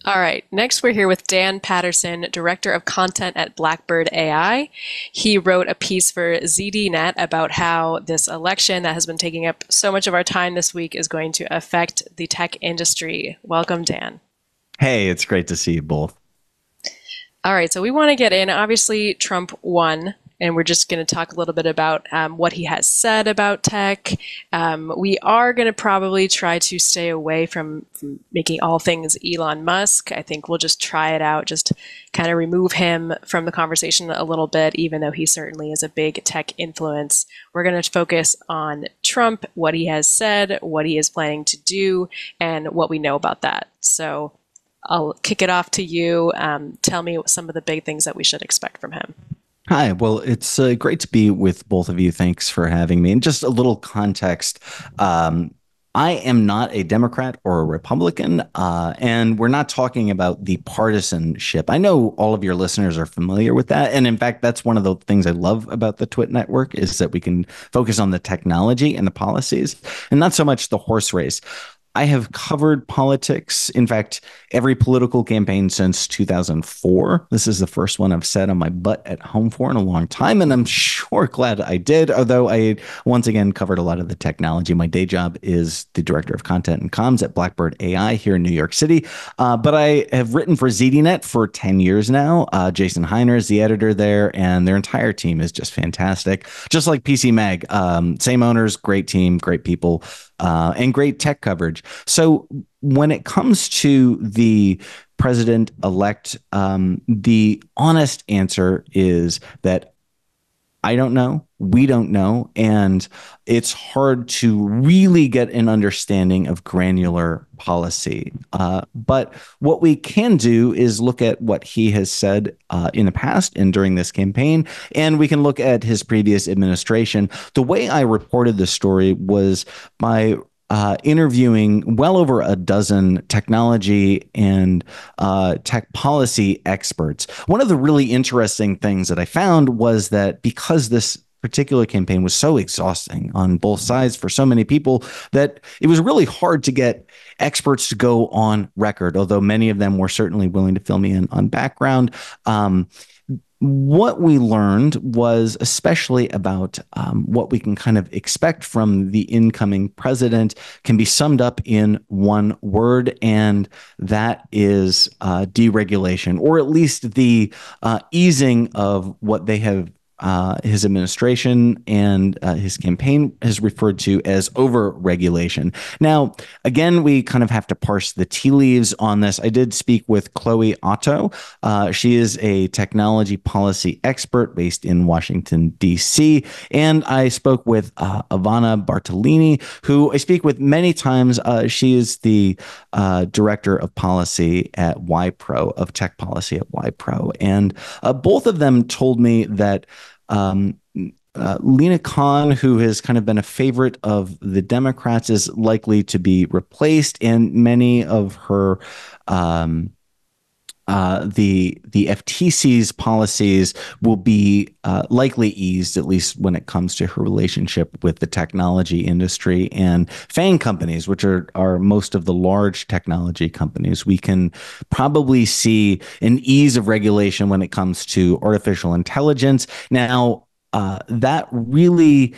All right. Next, we're here with Dan Patterson, Director of Content at Blackbird AI. He wrote a piece for ZDNet about how this election that has been taking up so much of our time this week is going to affect the tech industry. Welcome, Dan. Hey, it's great to see you both. All right. So we want to get in. Obviously, Trump won. And we're just going to talk a little bit about what he has said about tech. We are going to probably try to stay away from making all things Elon Musk. I think we'll just try it out, just kind of remove him from the conversation a little bit, even though he certainly is a big tech influence. We're going to focus on Trump, what he has said, what he is planning to do, and what we know about that. So I'll kick it off to you. Tell me some of the big things that we should expect from him. Hi, well, it's great to be with both of you. Thanks for having me. And just a little context. I am not a Democrat or a Republican, and we're not talking about the partisanship. I know all of your listeners are familiar with that. And in fact, that's one of the things I love about the Twit Network is that we can focus on the technology and the policies and not so much the horse race. I have covered politics. In fact, every political campaign since 2004. This is the first one I've sat on my butt at home for in a long time, and I'm sure glad I did, although I once again covered a lot of the technology. My day job is the director of content and comms at Blackbird AI here in New York City, but I have written for ZDNet for 10 years now. Jason Heiner is the editor there, and their entire team is just fantastic. Just like PC Mag, same owners, great team, great people, and great tech coverage. So when it comes to the president-elect, the honest answer is that I don't know. We don't know. And it's hard to really get an understanding of granular policy. But what we can do is look at what he has said in the past and during this campaign, and we can look at his previous administration. The way I reported the story was by interviewing well over a dozen technology and tech policy experts. One of the really interesting things that I found was that because this particular campaign was so exhausting on both sides for so many people that it was really hard to get experts to go on record, although many of them were certainly willing to fill me in on background. What we learned was especially about what we can kind of expect from the incoming president can be summed up in one word, and that is deregulation, or at least the easing of what they have his administration and his campaign has referred to as over-regulation. Now, again, we kind of have to parse the tea leaves on this. I did speak with Chloe Otto. She is a technology policy expert based in Washington, D.C. And I spoke with Ivana Bartolini, who I speak with many times. She is the director of policy at YPro, of tech policy at YPro. And both of them told me that Lina Khan, who has kind of been a favorite of the Democrats, is likely to be replaced, and many of her the FTC's policies will be likely eased, at least when it comes to her relationship with the technology industry and FANG companies, which are most of the large technology companies. We can probably see an ease of regulation when it comes to artificial intelligence. Now, that really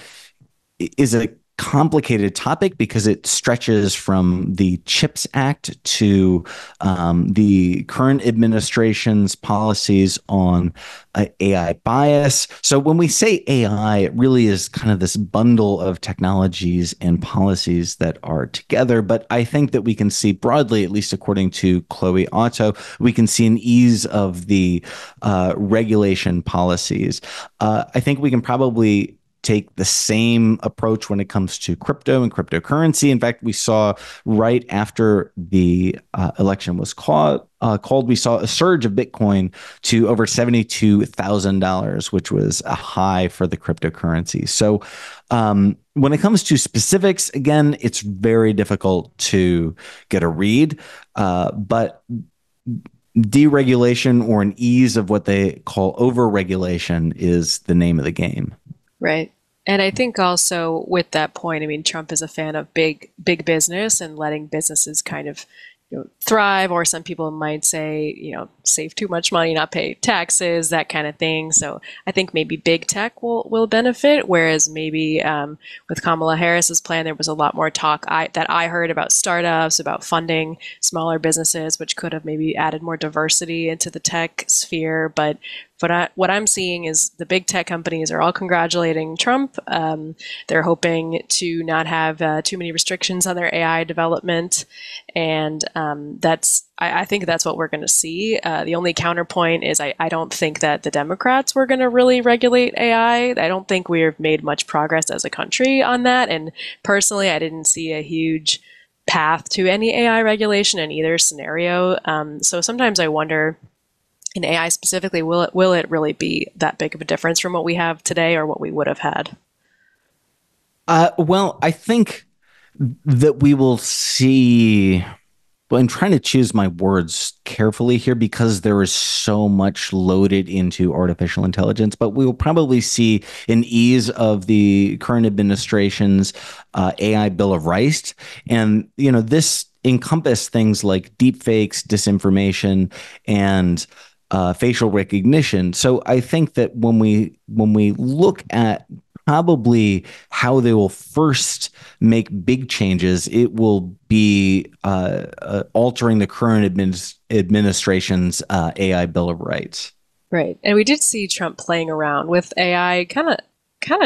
is a complicated topic because it stretches from the CHIPS Act to the current administration's policies on AI bias. So when we say AI, it really is kind of this bundle of technologies and policies that are together. But I think that we can see broadly, at least according to Chloe Otto, we can see an ease of the regulation policies. I think we can probably take the same approach when it comes to crypto and cryptocurrency. In fact, we saw right after the election was called, we saw a surge of Bitcoin to over $72,000, which was a high for the cryptocurrency. So when it comes to specifics, again, it's very difficult to get a read, but deregulation or an ease of what they call overregulation is the name of the game. Right. And I think also with that point, I mean, Trump is a fan of big business and letting businesses kind of thrive, or some people might say, save too much money, not pay taxes, that kind of thing. So I think maybe big tech will benefit, whereas maybe with Kamala Harris's plan, there was a lot more talk that I heard about startups, about funding smaller businesses, which could have maybe added more diversity into the tech sphere. But what I'm seeing is the big tech companies are all congratulating Trump. They're hoping to not have too many restrictions on their AI development. And I think that's what we're going to see. The only counterpoint is I don't think that the Democrats were going to really regulate AI. I don't think we've made much progress as a country on that. And personally, I didn't see a huge path to any AI regulation in either scenario. So sometimes I wonder, in AI specifically, will it really be that big of a difference from what we have today or what we would have had? Well, I think that we will see. Well, I'm trying to choose my words carefully here because there is so much loaded into artificial intelligence, but we will probably see an ease of the current administration's AI Bill of Rights. And, this encompassed things like deepfakes, disinformation, and facial recognition. So I think that when we look at probably how they will first make big changes, it will be altering the current administration's AI Bill of Rights. Right. And we did see Trump playing around with AI, kind of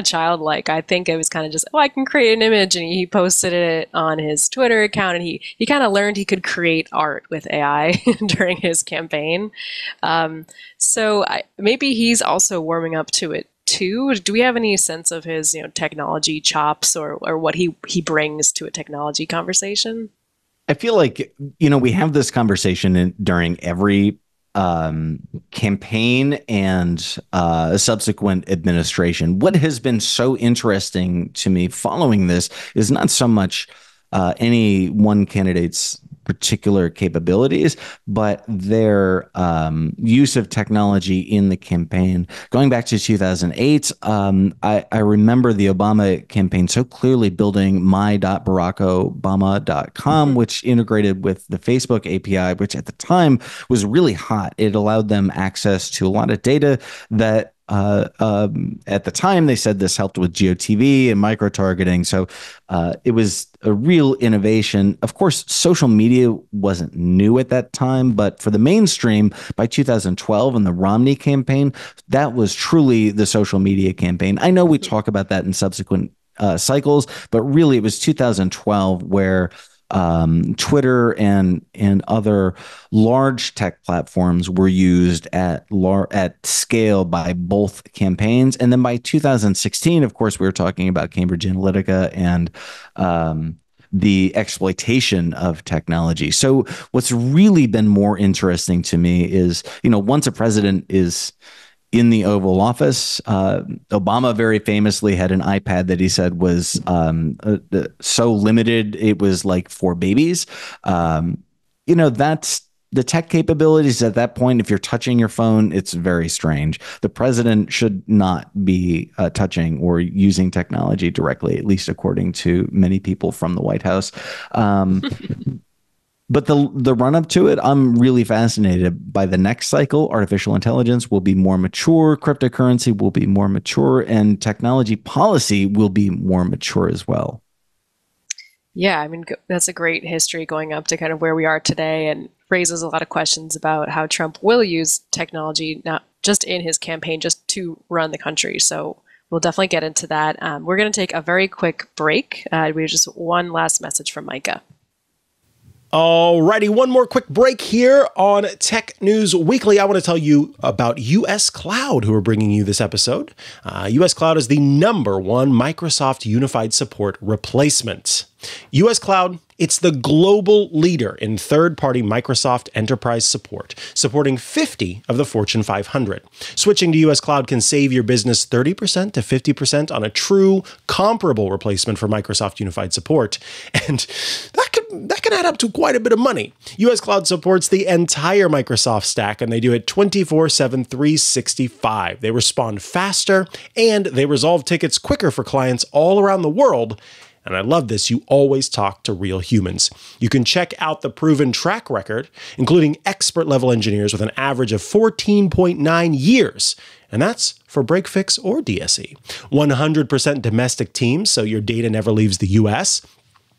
childlike. I think it was kind of just, I can create an image, and he posted it on his Twitter account, and he kind of learned he could create art with AI during his campaign. So maybe he's also warming up to it too. Do we have any sense of his technology chops or what he brings to a technology conversation? I feel like we have this conversation during every campaign and subsequent administration. What has been so interesting to me following this is not so much any one candidate's particular capabilities, but their use of technology in the campaign. Going back to 2008, I remember the Obama campaign so clearly building my.barackobama.com, which integrated with the Facebook API, which at the time was really hot. It allowed them access to a lot of data that at the time, they said this helped with GeoTV and micro-targeting. So it was a real innovation. Of course, social media wasn't new at that time, but for the mainstream, by 2012 in the Romney campaign, that was truly the social media campaign. I know we talk about that in subsequent cycles, but really it was 2012 where Twitter and other large tech platforms were used at scale by both campaigns. And then by 2016, of course, we were talking about Cambridge Analytica and the exploitation of technology. So what's really been more interesting to me is, once a president is in the Oval Office, Obama very famously had an iPad that he said was so limited, it was like for babies. That's the tech capabilities at that point. If you're touching your phone, it's very strange. The president should not be touching or using technology directly, at least according to many people from the White House. But the run up to it, I'm really fascinated by the next cycle. Artificial intelligence will be more mature. Cryptocurrency will be more mature, and technology policy will be more mature as well. Yeah, I mean, that's a great history going up to kind of where we are today, and raises a lot of questions about how Trump will use technology, not just in his campaign, just to run the country. So we'll definitely get into that. We're going to take a very quick break. We have just one last message from Mikah. Alrighty, one more quick break here on Tech News Weekly. I want to tell you about US Cloud, who are bringing you this episode. US Cloud is the #1 Microsoft Unified Support replacement. US Cloud, it's the global leader in third-party Microsoft enterprise support, supporting 50 of the Fortune 500. Switching to US Cloud can save your business 30% to 50% on a true comparable replacement for Microsoft Unified Support. And that can add up to quite a bit of money. US Cloud supports the entire Microsoft stack, and they do it 24/7, 365. They respond faster, and they resolve tickets quicker for clients all around the world. And I love this, you always talk to real humans. You can check out the proven track record, including expert-level engineers with an average of 14.9 years. And that's for break fix or DSE. 100% domestic teams, so your data never leaves the US.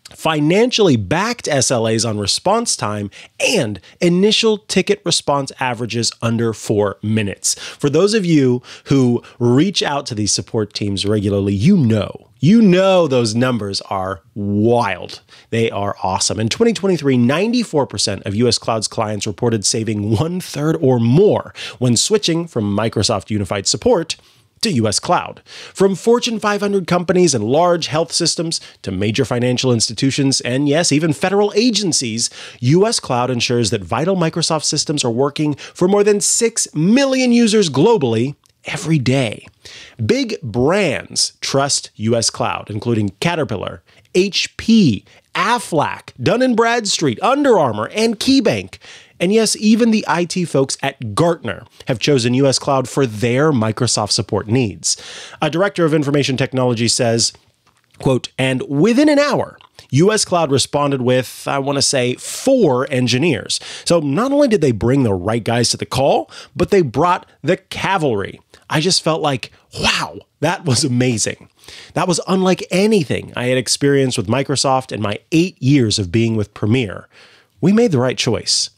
Financially backed SLAs on response time, and initial ticket response averages under 4 minutes. For those of you who reach out to these support teams regularly, you know those numbers are wild. They are awesome. In 2023, 94% of US Cloud's clients reported saving 1/3 or more when switching from Microsoft Unified Support to US Cloud. From Fortune 500 companies and large health systems to major financial institutions and, yes, even federal agencies, US Cloud ensures that vital Microsoft systems are working for more than 6 million users globally every day. Big brands trust US Cloud, including Caterpillar, HP, Aflac, Dun & Bradstreet, Under Armour, and KeyBank. And yes, even the IT folks at Gartner have chosen US Cloud for their Microsoft support needs. A director of information technology says, quote, and within an hour, US Cloud responded with, I want to say, 4 engineers. So not only did they bring the right guys to the call, but they brought the cavalry. I just felt like, wow, that was amazing. That was unlike anything I had experienced with Microsoft in my 8 years of being with Premier. We made the right choice.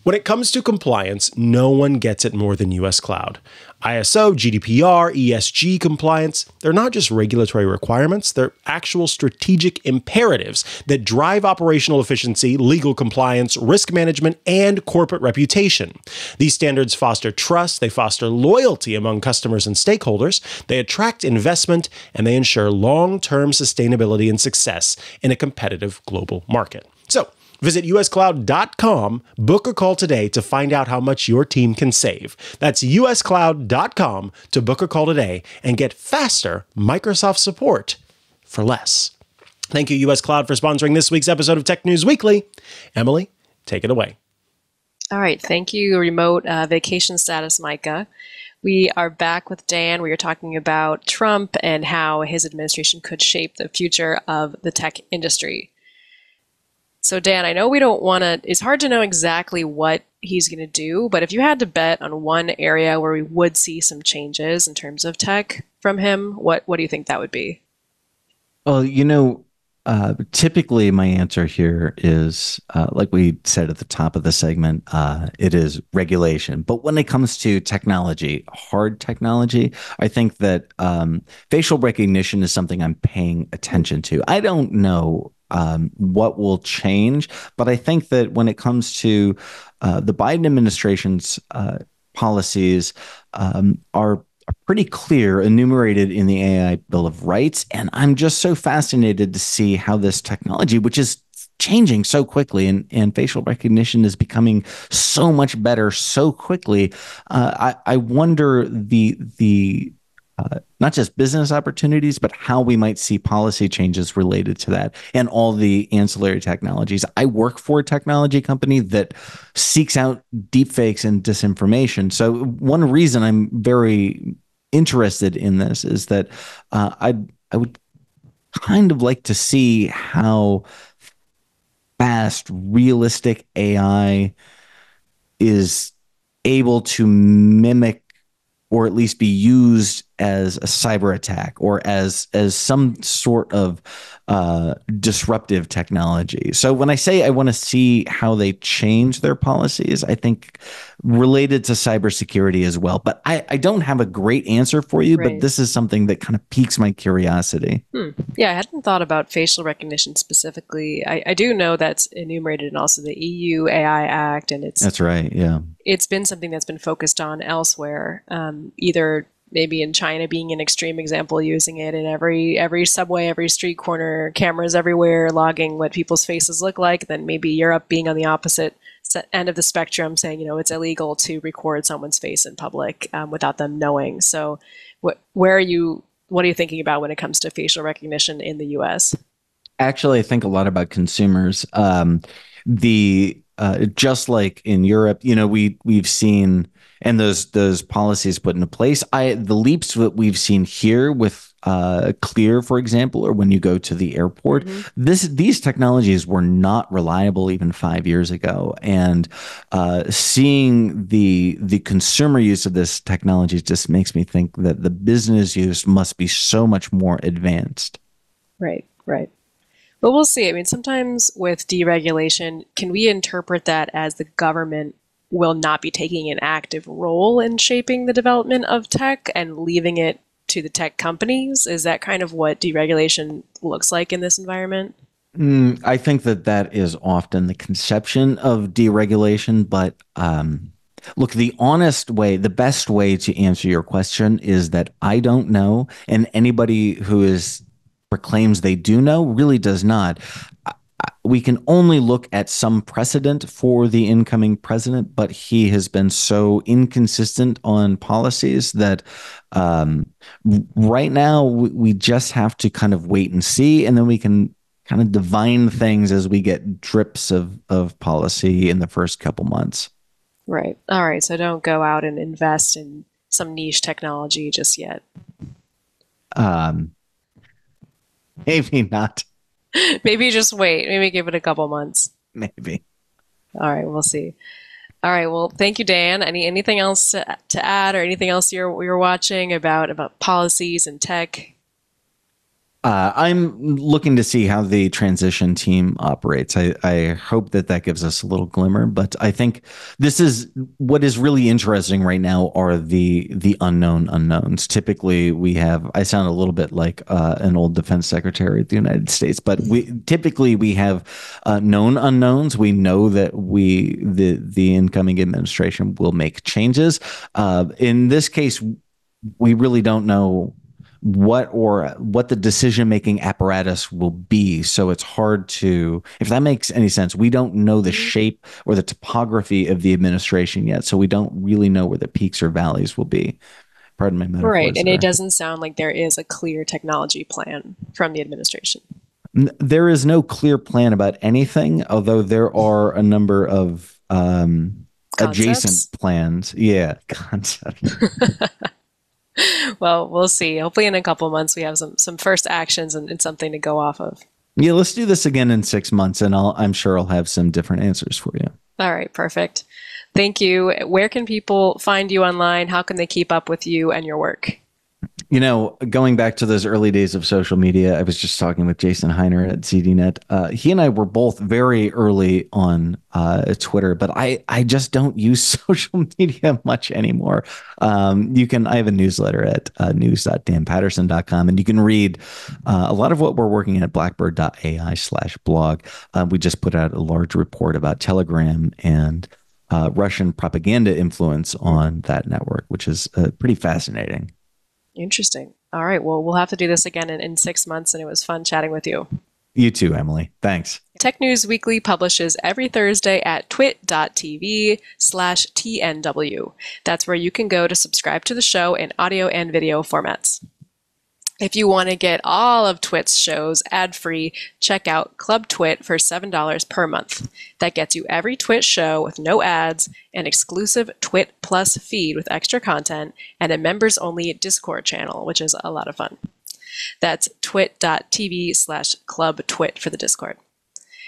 When it comes to compliance, no one gets it more than US Cloud. ISO, GDPR, ESG compliance, they're not just regulatory requirements, they're actual strategic imperatives that drive operational efficiency, legal compliance, risk management, and corporate reputation. These standards foster trust, they foster loyalty among customers and stakeholders, they attract investment, and they ensure long-term sustainability and success in a competitive global market. So, visit uscloud.com, book a call today to find out how much your team can save. That's uscloud.com to book a call today and get faster Microsoft support for less. Thank you, US Cloud, for sponsoring this week's episode of Tech News Weekly. Emily, take it away. All right. Thank you, remote vacation status, Mikah. We are back with Dan. We are talking about Trump and how his administration could shape the future of the tech industry. So Dan, I know we don't want to, it's hard to know exactly what he's going to do, but if you had to bet on one area where we would see some changes in terms of tech from him, what do you think that would be? Well, typically my answer here is, like we said at the top of the segment, it is regulation. But when it comes to technology, hard technology, I think that facial recognition is something I'm paying attention to. I don't know what will change, but I think that when it comes to the Biden administration's policies are pretty clear, enumerated in the AI Bill of Rights. And I'm just so fascinated to see how this technology, which is changing so quickly and facial recognition is becoming so much better so quickly. I wonder the not just business opportunities, but how we might see policy changes related to that and all the ancillary technologies. I work for a technology company that seeks out deepfakes and disinformation. So one reason I'm very interested in this is that I would kind of like to see how fast realistic AI is able to mimic or at least be used as a cyber attack or as some sort of disruptive technology. So when I say I want to see how they change their policies, I think related to cybersecurity as well. But I don't have a great answer for you, Right. but this is something that kind of piques my curiosity. Yeah, I hadn't thought about facial recognition specifically. I do know that's enumerated in also the EU AI Act, and That's right. Yeah. it's been something that's been focused on elsewhere, either maybe in China being an extreme example, using it in every subway, every street corner, cameras everywhere, logging what people's faces look like. Then maybe Europe being on the opposite end of the spectrum, saying, it's illegal to record someone's face in public without them knowing. So what are you thinking about when it comes to facial recognition in the US? Actually, I think a lot about consumers. Just like in Europe, we've seen and those policies put into place. The leaps that we've seen here with Clear, for example, or when you go to the airport. These technologies were not reliable even 5 years ago, and seeing the consumer use of this technology just makes me think that the business use must be so much more advanced. Right, right. But we'll see. I mean, sometimes with deregulation, can we interpret that as the government will not be taking an active role in shaping the development of tech and leaving it to the tech companies? Is that kind of what deregulation looks like in this environment? I think that is often the conception of deregulation, but look, the best way to answer your question is that I don't know, and anybody who proclaims they do know really does not. We can only look at some precedent for the incoming president, but he has been so inconsistent on policies that right now we just have to kind of wait and see, and then we can kind of divine things as we get drips of policy in the first couple months. Right. All right. So don't go out and invest in some niche technology just yet. Maybe not. Maybe just wait. Maybe give it a couple months. Maybe. All right, we'll see. All right, well, thank you, Dan. Anything else to add, or anything else you're watching about policies and tech? I'm looking to see how the transition team operates. I hope that gives us a little glimmer, but I think this is what is really interesting right now are the unknown unknowns. Typically, I sound a little bit like an old defense secretary of the United States, but we have known unknowns. We know that the incoming administration will make changes. In this case, we really don't know what the decision-making apparatus will be. So it's hard to, if that makes any sense, we don't know the shape or the topography of the administration yet. So we don't really know where the peaks or valleys will be. Pardon my metaphors. Right. And there. it doesn't sound like there is a clear technology plan from the administration. There is no clear plan about anything, although there are a number of adjacent plans. Yeah, concepts. Well, we'll see. Hopefully in a couple of months we have some first actions and something to go off of. Yeah, let's do this again in 6 months, and I'm sure I'll have some different answers for you. All right, perfect. Thank you. Where can people find you online? How can they keep up with you and your work? Going back to those early days of social media, I was just talking with Jason Heiner at ZDNet. He and I were both very early on Twitter, but I just don't use social media much anymore. I have a newsletter at news.danpatterson.com, and you can read a lot of what we're working at blackbird.ai/blog. We just put out a large report about Telegram and Russian propaganda influence on that network, which is pretty fascinating. Interesting. All right. Well, we'll have to do this again in 6 months, and it was fun chatting with you. You too, Emily. Thanks. Tech News Weekly publishes every Thursday at twit.tv/TNW. That's where you can go to subscribe to the show in audio and video formats. If you want to get all of Twit's shows ad-free, check out Club Twit for $7 per month. That gets you every Twit show with no ads, an exclusive Twit Plus feed with extra content, and a members-only Discord channel, which is a lot of fun. That's twit.tv/clubtwit for the Discord.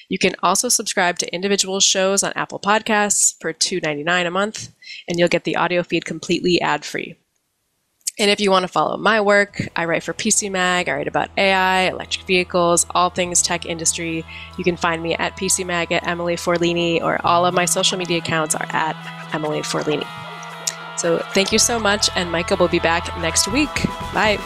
You can also subscribe to individual shows on Apple Podcasts for $2.99 a month, and you'll get the audio feed completely ad-free. And if you want to follow my work, I write for PC Mag. I write about AI, electric vehicles, all things tech industry. You can find me at PC Mag at Emily Forlini, or all of my social media accounts are at Emily Forlini. So thank you so much, and Mikah will be back next week. Bye.